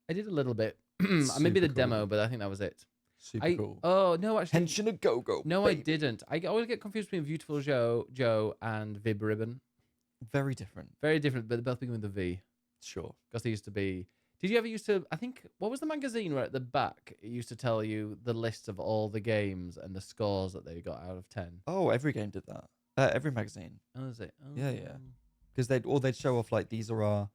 I did a little bit. Maybe the demo, but I think that was it. Super cool. Oh, no, actually. Henshin a Go-Go. No, baby. I didn't. I always get confused between Beautiful Joe and Vib Ribbon. Very different. Very different, but they both begin with a V. Sure. Because they used to be... Did you ever used to... I think... What was the magazine where at the back it used to tell you the list of all the games and the scores that they got out of 10? Oh, every game did that. Every magazine. Oh, is it? Oh. Yeah. Because they'd show off like these are our...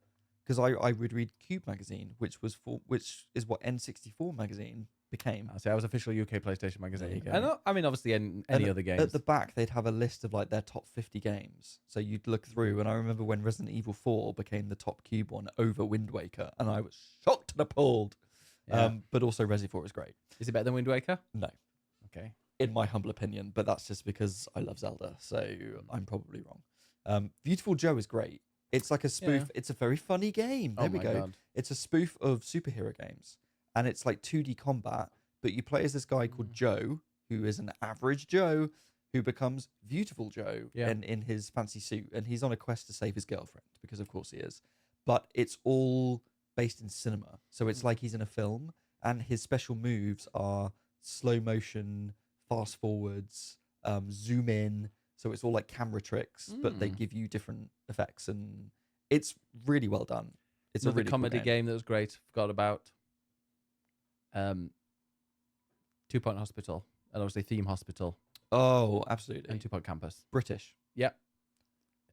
Because I would read Cube magazine, which is what N64 magazine became. I was official UK PlayStation magazine. There you go. I mean, obviously, any other games. At the back, they'd have a list of like their top 50 games. So you'd look through, and I remember when Resident Evil 4 became the top Cube one over Wind Waker, and I was shocked and appalled. Yeah. But also Resi 4 is great. Is it better than Wind Waker? No. Okay. In my humble opinion, but that's just because I love Zelda, so I'm probably wrong. Beautiful Joe is great. It's like a spoof. Yeah. It's a very funny game. There we go. God. It's a spoof of superhero games. And it's like 2D combat, but you play as this guy called Joe, who is an average Joe, who becomes Beautiful Joe in his fancy suit. And he's on a quest to save his girlfriend, because of course he is. But it's all based in cinema. So it's like he's in a film, and his special moves are slow motion, fast forwards, zoom in. So it's all like camera tricks, but they give you different effects, and it's really well done. It's another a really comedy cool game that was great. Forgot about 2 Point Hospital, and obviously Theme Hospital. Oh, absolutely. And 2 Point Campus. British. Yep.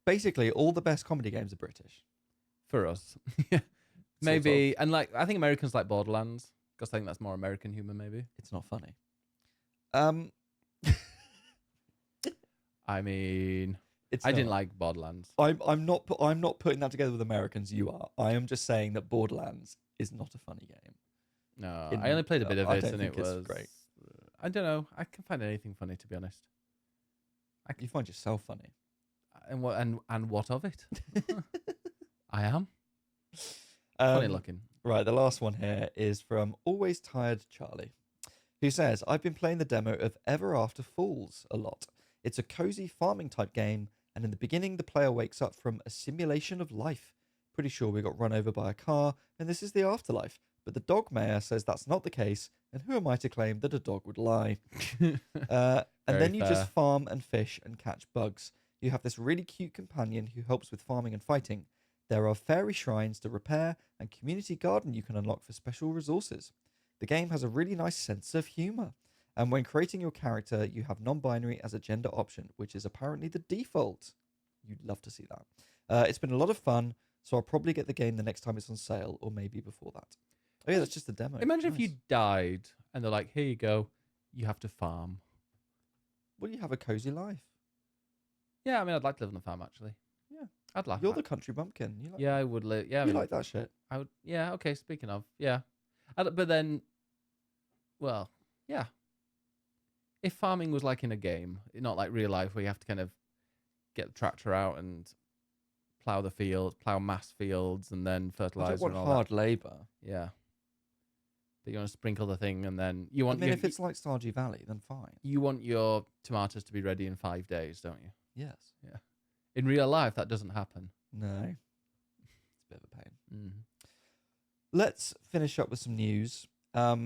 Basically, all the best comedy games are British. For us. Maybe. Sort of. And like, I think Americans like Borderlands, because I think that's more American humor, maybe. It's not funny. I mean, I didn't like Borderlands. I'm not putting that together with Americans. You are. I am just saying that Borderlands is not a funny game. No, I only played a bit of I it, don't and think it it's was great. I don't know. I can find anything funny, to be honest. You find yourself funny. And what of it? I am funny looking. Right, the last one here is from Always Tired Charlie, who says, I've been playing the demo of Ever After Falls a lot. It's a cozy farming type game, and in the beginning, the player wakes up from a simulation of life. Pretty sure we got run over by a car, and this is the afterlife. But the dog mayor says that's not the case, and who am I to claim that a dog would lie? And then you just farm and fish and catch bugs. You have this really cute companion who helps with farming and fighting. There are fairy shrines to repair and community garden you can unlock for special resources. The game has a really nice sense of humour. And when creating your character, you have non-binary as a gender option, which is apparently the default. You'd love to see that. It's been a lot of fun, so I'll probably get the game the next time it's on sale, or maybe before that. Oh yeah, that's just a demo. Imagine if you died and they're like, here you go, you have to farm. Well, you have a cozy life. Yeah, I mean, I'd like to live on a farm, actually. Yeah. I'd like You're that. the country bumpkin. You like Yeah, I would live. Yeah, I you mean, like that shit. I would. Yeah, okay, speaking of, yeah. But then, well, yeah. If farming was like in a game, not like real life where you have to kind of get the tractor out and plow the field, plow mass fields, and then I fertilizer don't want and all hard that. labour. Yeah. But you want to sprinkle the thing, and then you want. I mean, if it's like Stardew Valley, then fine. You want your tomatoes to be ready in 5 days, don't you? Yes. Yeah. In real life, that doesn't happen. No. It's a bit of a pain. Mm. Let's finish up with some news. A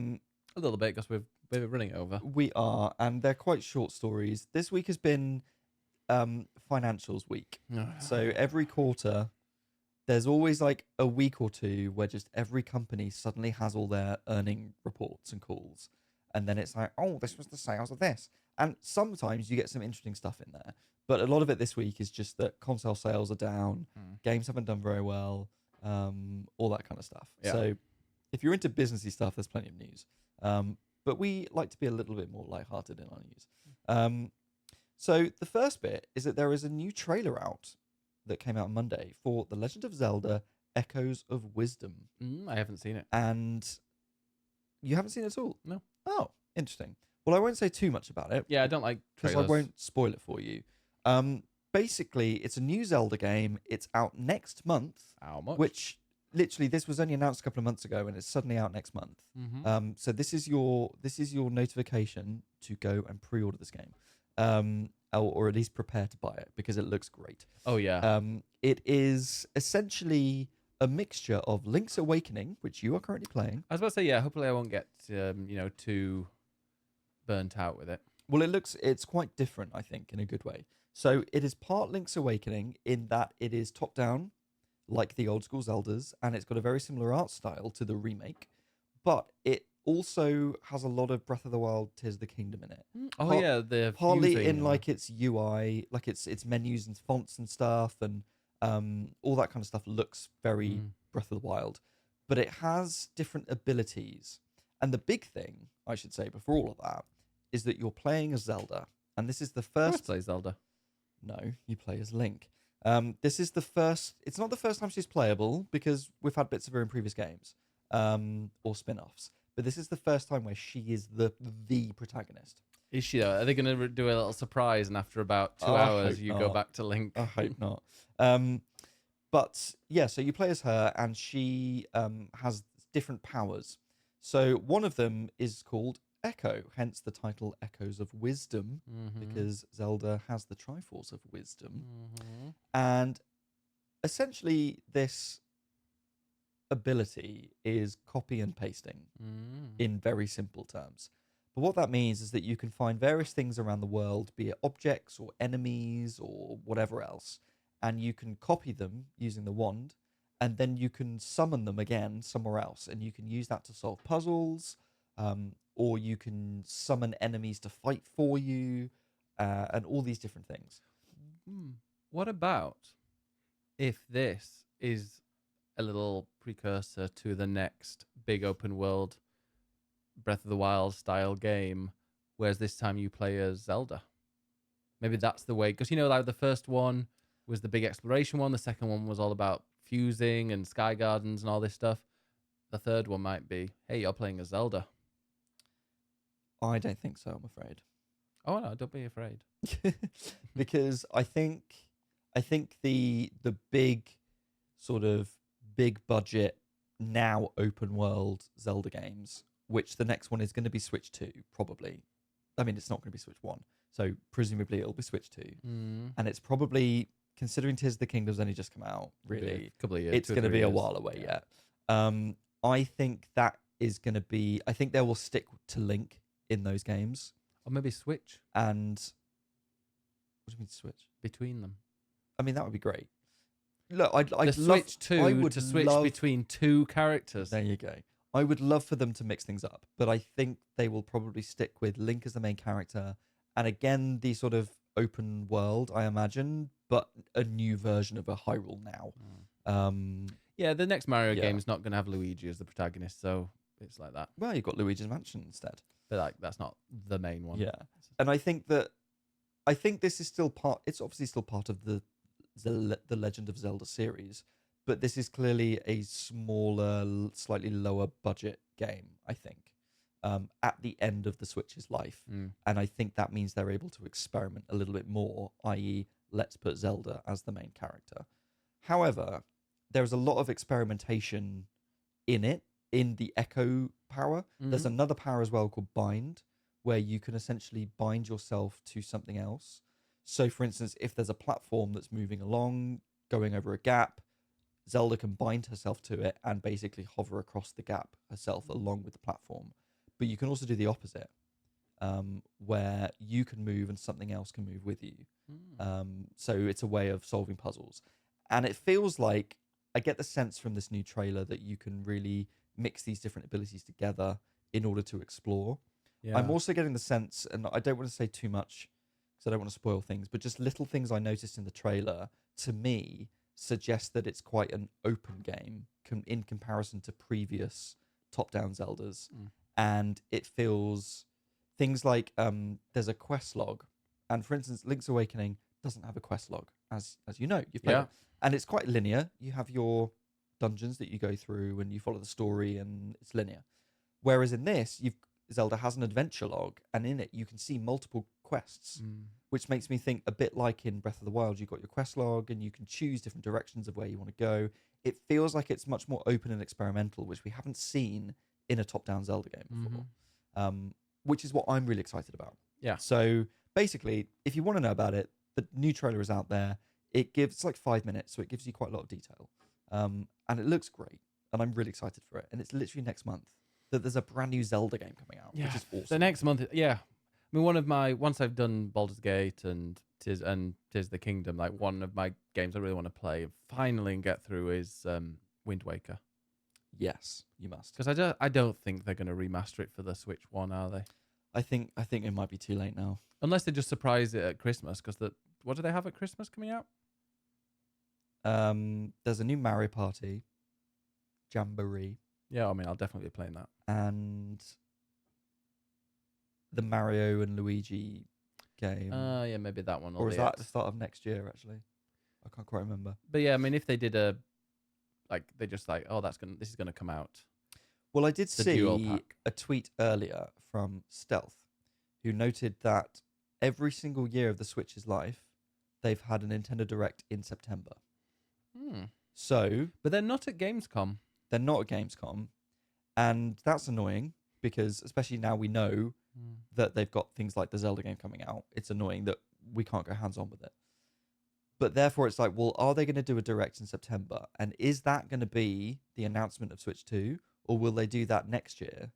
little bit, because we're running over. We are, and they're quite short stories. This week has been financials week. So every quarter, there's always like a week or two where just every company suddenly has all their earning reports and calls. And then it's like, oh, this was the sales of this. And sometimes you get some interesting stuff in there. But a lot of it this week is just that console sales are down, games haven't done very well, all that kind of stuff. Yeah. So if you're into businessy stuff, there's plenty of news. But we like to be a little bit more lighthearted in our news. So the first bit is that there is a new trailer out that came out on Monday for The Legend of Zelda Echoes of Wisdom. I haven't seen it. And you haven't seen it at all? No. Oh, interesting. Well, I won't say too much about it. Yeah, I don't like because trailers. I won't spoil it for you. Basically, it's a new Zelda game. It's out next month. How much? Which, literally, this was only announced a couple of months ago, and it's suddenly out next month. Mm-hmm. So this is your notification to go and pre-order this game, or at least prepare to buy it because it looks great. Oh yeah. It is essentially a mixture of Link's Awakening, which you are currently playing. I was about to say, yeah. Hopefully, I won't get too burnt out with it. Well, it's quite different, I think, in a good way. So it is part Link's Awakening in that it is top down, like the old school Zeldas, and it's got a very similar art style to the remake, but it also has a lot of Breath of the Wild Tears of the Kingdom in it. Oh yeah, the partly fusing in like its UI, like its menus and fonts and stuff, and all that kind of stuff looks very Breath of the Wild, but it has different abilities. And the big thing, I should say, before all of that, is that you're playing as Zelda, and this is the first. Play Zelda. No, you play as Link. This is the first. It's not the first time she's playable because we've had bits of her in previous games, or spin-offs. But this is the first time where she is the protagonist. Is she though? Are they going to do a little surprise, and after about 2 hours, you go back to Link? I hope not. But yeah, so you play as her, and she has different powers. So one of them is called Echo, hence the title Echoes of Wisdom, because Zelda has the Triforce of Wisdom. And essentially this ability is copy and pasting in very simple terms. But what that means is that you can find various things around the world, be it objects or enemies or whatever else, and you can copy them using the wand, and then you can summon them again somewhere else, and you can use that to solve puzzles, or you can summon enemies to fight for you, and all these different things. What about if this is a little precursor to the next big open world Breath of the Wild style game, whereas this time you play as Zelda? Maybe that's the way, because like the first one was the big exploration one, the second one was all about fusing and sky gardens and all this stuff. the third one might be, hey, you're playing a Zelda. I don't think so, I'm afraid. Oh no, don't be afraid. Because I think the big sort of big budget now open world Zelda games, which the next one is going to be Switch 2 probably. I mean, it's not going to be Switch 1, so presumably it'll be Switch 2. And it's probably, considering Tears of the Kingdom's only just come out, really, a couple of years, it's going to be a while away yet. I think that is going to be, I think they will stick to Link in those games. Or maybe switch. And what do you mean switch? Between them. I mean, that would be great. Look, I'd Switch 2 to switch between two characters. There you go. I would love for them to mix things up, but I think they will probably stick with Link as the main character. And again, the sort of open world, I imagine, but a new version of a Hyrule now. Yeah, the next Mario game is not going to have Luigi as the protagonist, so it's like that. Well, you've got Luigi's Mansion instead. But like, that's not the main one. Yeah. And I think this is still part, it's obviously still part of the Legend of Zelda series, but this is clearly a smaller, slightly lower budget game, I think, at the end of the Switch's life. And I think that means they're able to experiment a little bit more, i.e. let's put Zelda as the main character. However, there's a lot of experimentation in it, in the Echo power. There's another power as well called Bind, where you can essentially bind yourself to something else. So, for instance, if there's a platform that's moving along, going over a gap, Zelda can bind herself to it and basically hover across the gap herself along with the platform. But you can also do the opposite, where you can move and something else can move with you. So it's a way of solving puzzles. And it feels like, I get the sense from this new trailer that you can really mix these different abilities together in order to explore. I'm also getting the sense, and I don't want to say too much because I don't want to spoil things, but just little things I noticed in the trailer, to me, suggest that it's quite an open game in comparison to previous top-down Zeldas. And it feels things like there's a quest log. And for instance, Link's Awakening doesn't have a quest log, as you know, you've played it. And it's quite linear. You have your dungeons that you go through and you follow the story and it's linear. Whereas in this, Zelda has an adventure log, and in it you can see multiple quests, which makes me think a bit like in Breath of the Wild, you've got your quest log and you can choose different directions of where you want to go. It feels like it's much more open and experimental, which we haven't seen in a top-down Zelda game before, which is what I'm really excited about. So basically, if you want to know about it, the new trailer is out there. It's like 5 minutes, so it gives you quite a lot of detail. And it looks great, and I'm really excited for it. And it's literally next month that there's a brand new Zelda game coming out, which is awesome. The next month, I mean, once I've done Baldur's Gate and Tears of the Kingdom, like one of my games I really want to play finally and get through is Wind Waker. Yes, you must. Because I don't think they're going to remaster it for the Switch One, are they? I think it might be too late now. Unless they just surprise it at Christmas, because what do they have at Christmas coming out? There's a new Mario Party, Jamboree. Yeah, I mean, I'll definitely be playing that. And the Mario and Luigi game. Yeah, maybe that one. Or is that the start of next year, actually? I can't quite remember. But yeah, I mean, if they did they just like, oh, this is gonna come out. Well, I did see a tweet earlier from Stealth, who noted that every single year of the Switch's life, they've had a Nintendo Direct in September. So, but they're not at Gamescom. They're not at Gamescom, and that's annoying because, especially now we know that they've got things like the Zelda game coming out. It's annoying that we can't go hands-on with it. But therefore, it's like, well, are they going to do a Direct in September? And is that going to be the announcement of Switch 2? Or will they do that next year?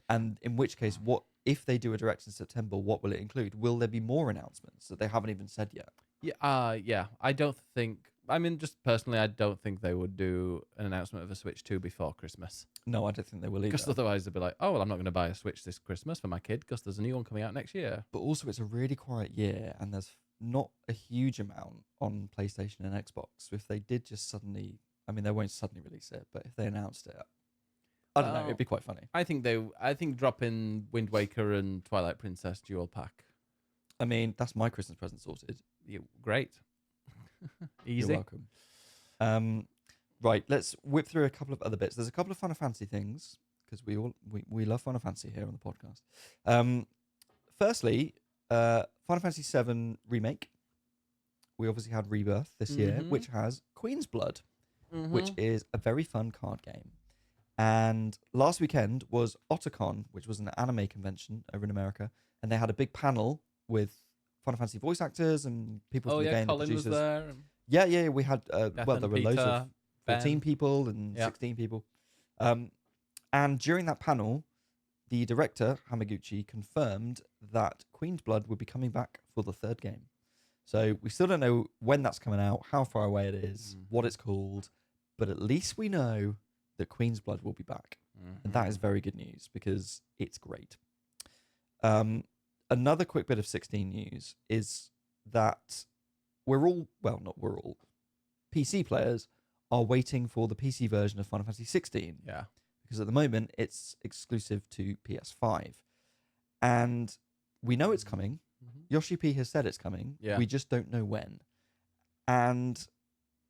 And in which case, what if they do a Direct in September, what will it include? Will there be more announcements that they haven't even said yet? Yeah. I don't think... I mean, just personally, I don't think they would do an announcement of a Switch 2 before Christmas. No, I don't think they will either. Because otherwise they'd be like, oh, well, I'm not going to buy a Switch this Christmas for my kid because there's a new one coming out next year. But also, it's a really quiet year, and there's not a huge amount on PlayStation and Xbox. So if they did just suddenly... I mean, they won't suddenly release it, but if they announced it, I don't know, it'd be quite funny. I think drop in Wind Waker and Twilight Princess dual pack. I mean, that's my Christmas present sorted. Great. Easy. You're welcome. Right, let's whip through a couple of other bits. There's a couple of Final Fantasy things because we love Final Fantasy here on the podcast. Firstly, Final Fantasy VII Remake. We obviously had Rebirth this year, which has Queen's Blood, which is a very fun card game. And last weekend was Otakon, which was an anime convention over in America, and they had a big panel with Final Fantasy voice actors and people from the game, Colin the was producers. there. Yeah, we had there Nathan, were loads Peter, of 14 Ben. people and 16 people. And during that panel, the director, Hamaguchi, confirmed that Queen's Blood would be coming back for the third game. So we still don't know when that's coming out, how far away it is, what it's called, but at least we know that Queen's Blood will be back. And that is very good news because it's great. Another quick bit of 16 news is that PC players are waiting for the PC version of Final Fantasy 16. Yeah. Because at the moment it's exclusive to PS5. And we know it's coming. Yoshi P has said it's coming. Yeah. We just don't know when. And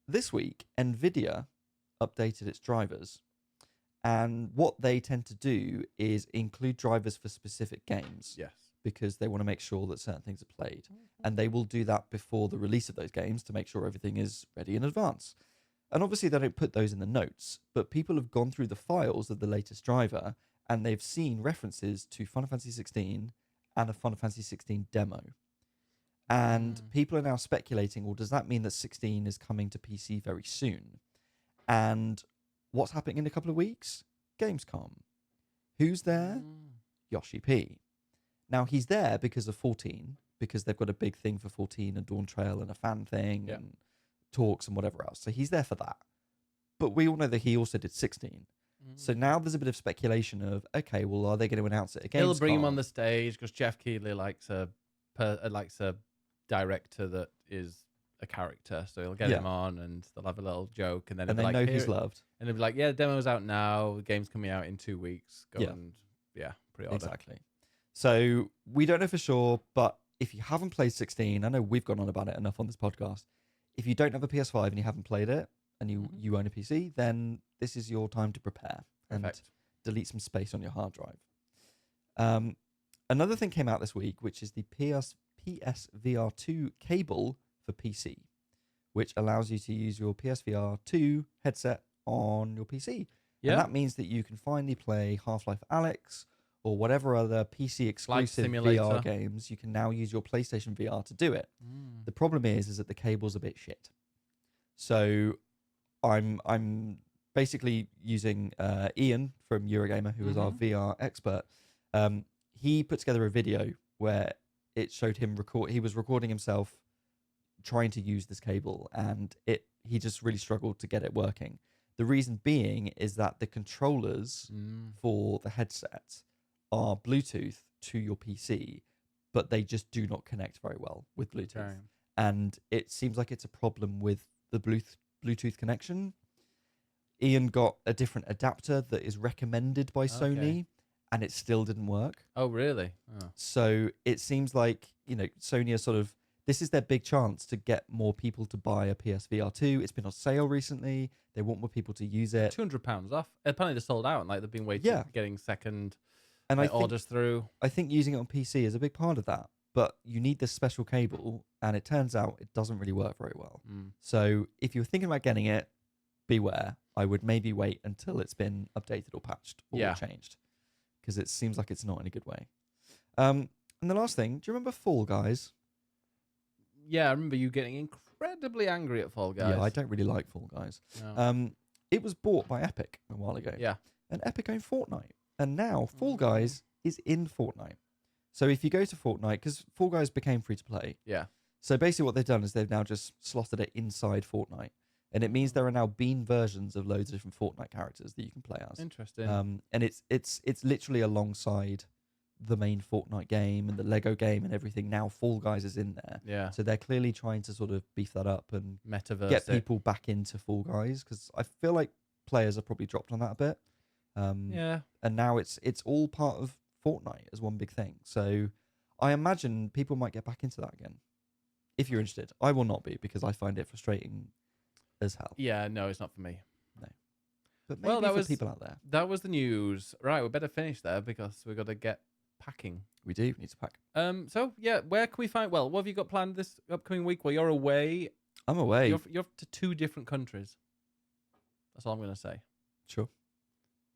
this week, Nvidia updated its drivers. And what they tend to do is include drivers for specific games. Yes. Because they want to make sure that certain things are played. And they will do that before the release of those games to make sure everything is ready in advance. And obviously they don't put those in the notes, but people have gone through the files of the latest driver and they've seen references to Final Fantasy 16 and a Final Fantasy 16 demo. And people are now speculating, well, does that mean that 16 is coming to PC very soon? And what's happening in a couple of weeks? Gamescom. Who's there? Yoshi P. Now, he's there because of 14, because they've got a big thing for 14, a Dawn Trail and a fan thing and talks and whatever else. So he's there for that. But we all know that he also did 16. So now there's a bit of speculation of, okay, well, are they going to announce it again? He'll bring him on the stage because Jeff Keighley likes a director that is a character. So he'll get him on and they'll have a little joke. And then they know he's loved. And they'll be like, yeah, the demo's out now. The game's coming out in 2 weeks. Pre-order. Exactly. So we don't know for sure, but if you haven't played 16, I know we've gone on about it enough on this podcast. If you don't have a PS5 and you haven't played it and you own a PC, then this is your time to prepare and delete some space on your hard drive. Another thing came out this week, which is the PSVR2 cable for PC, which allows you to use your PSVR2 headset on your PC. Yeah. And that means that you can finally play Half-Life Alyx or whatever other PC exclusive VR games. You can now use your PlayStation VR to do it. The problem is that the cable's a bit shit. So I'm basically using Ian from Eurogamer, who is our VR expert. He put together a video where it showed him he was recording himself trying to use this cable, and he just really struggled to get it working. The reason being is that the controllers for the headset are Bluetooth to your PC, but they just do not connect very well with Bluetooth. Okay. And it seems like it's a problem with the Bluetooth connection. Ian got a different adapter that is recommended by Sony, and it still didn't work. Oh, really? Oh. So it seems like, Sony are this is their big chance to get more people to buy a PSVR 2. It's been on sale recently. They want more people to use it. £200 off. Apparently they're sold out, and they've been waiting, getting second orders through. I think using it on PC is a big part of that. But you need this special cable, and it turns out it doesn't really work very well. So if you're thinking about getting it, beware. I would maybe wait until it's been updated or patched or changed, because it seems like it's not in a good way. And the last thing, do you remember Fall Guys? Yeah, I remember you getting incredibly angry at Fall Guys. Yeah, I don't really like Fall Guys. No. It was bought by Epic a while ago. Yeah. And Epic owned Fortnite. And now Fall Guys is in Fortnite. So if you go to Fortnite, because Fall Guys became free to play. Yeah. So basically what they've done is they've now just slotted it inside Fortnite. And it means there are now bean versions of loads of different Fortnite characters that you can play as. Interesting. And it's literally alongside the main Fortnite game and the Lego game and everything. Now Fall Guys is in there. Yeah. So they're clearly trying to sort of beef that up and Metaverse get people back into Fall Guys, because I feel like players have probably dropped on that a bit. Yeah. And now it's all part of Fortnite as one big thing. So I imagine people might get back into that again. If you're interested. I will not be, because I find it frustrating as hell. Yeah, no, it's not for me. But Well, maybe for people out there. That was the news. Right, we better finish there because we've got to get packing. We do need to pack. So yeah, where can we find? Well, what have you got planned this upcoming week? Well, you're away. I'm away. You're off to 2 different countries. That's all I'm going to say. Sure.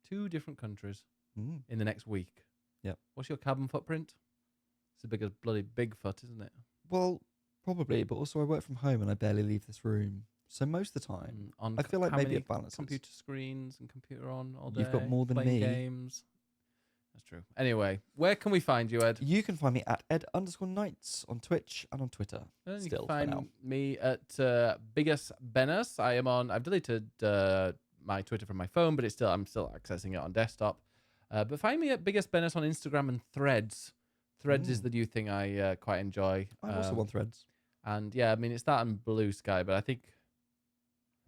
2 different countries Mm. in the next week. Yep. What's your carbon footprint? It's as big as bloody Bigfoot, isn't it? Well, probably, but also I work from home and I barely leave this room. So most of the time, I feel like how maybe many it balances. computer screens and computer on all day. You've got more than playing me. Games. That's true. Anyway, where can we find you, Ed? You can find me at ed_nights on Twitch and on Twitter. And you Still, can for now. find me at Biggest Bennis. I've deleted my Twitter from my phone, but I'm still accessing it on desktop. But find me at Biggest Bennis on Instagram and Threads. Threads is the new thing I quite enjoy. I'm also on Threads. And yeah, I mean, it's that and Blue Sky, but I think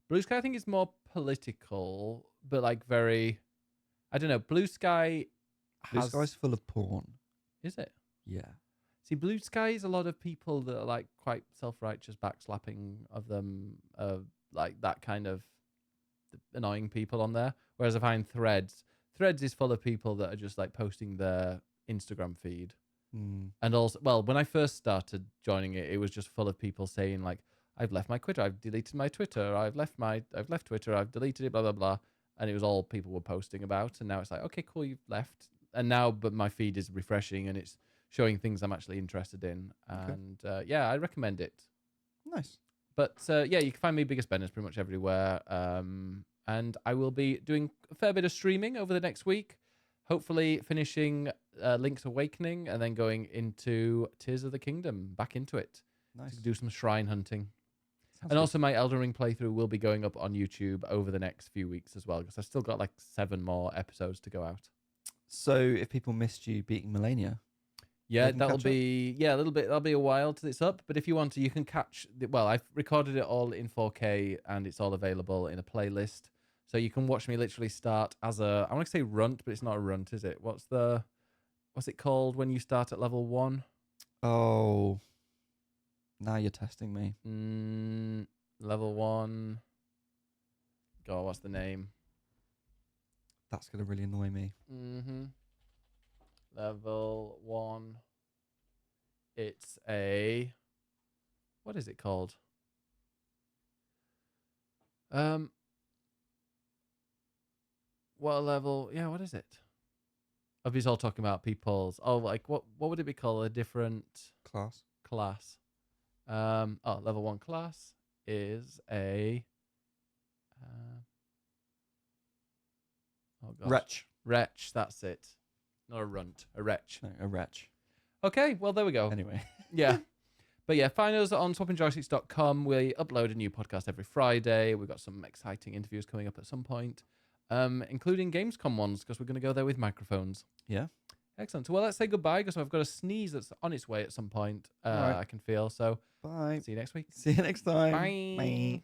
Blue Sky is more political, but like very, I don't know. Blue Sky Blue Sky's full of porn. Is it? Yeah. See, Blue Sky is a lot of people that are like quite self-righteous backslapping of them, like that kind of annoying people on there. Whereas I find Threads is full of people that are just like posting their Instagram feed. And also, well, when I first started joining it, it was just full of people saying like, I've left my Twitter, I've deleted my Twitter, I've left Twitter, I've deleted it, blah, blah, blah. And it was all people were posting about. And now it's like, okay, cool, you've left. And now, but my feed is refreshing and it's showing things I'm actually interested in. And yeah, I recommend it. Nice. But yeah, you can find me Biggest Benners pretty much everywhere. And I will be doing a fair bit of streaming over the next week. Hopefully finishing Link's Awakening and then going into Tears of the Kingdom, back into it. Nice. To do some shrine hunting. Sounds and good. also my Elden Ring playthrough will be going up on YouTube over the next few weeks as well, because I've still got like 7 more episodes to go out. So if people missed you beating Melania, yeah, can catch a little bit. That'll be a while till it's up. But if you want to, you can catch. Well, I've recorded it all in 4K and it's all available in a playlist. So you can watch me literally start as I want to say runt, but it's not a runt, is it? What's it called when you start at level 1? Oh, now you're testing me. Level 1. God, what's the name? That's going to really annoy me. Level 1. It's what is it called? What level? Yeah, what is it? Obviously, all talking about people's. Oh, like what would it be called? A different class. Level 1 class is a. Oh gosh. Wretch. That's it. Not a runt. A wretch. No, a wretch. Okay. Well, there we go. Anyway. Yeah. But yeah, find us on swappingjoysticks.com. We upload a new podcast every Friday. We've got some exciting interviews coming up at some point. Including Gamescom ones, because we're going to go there with microphones. Yeah. Excellent. Well, let's say goodbye, because I've got a sneeze that's on its way at some point. Right. I can feel. So, Bye. see you next week. See you next time. Bye. Bye.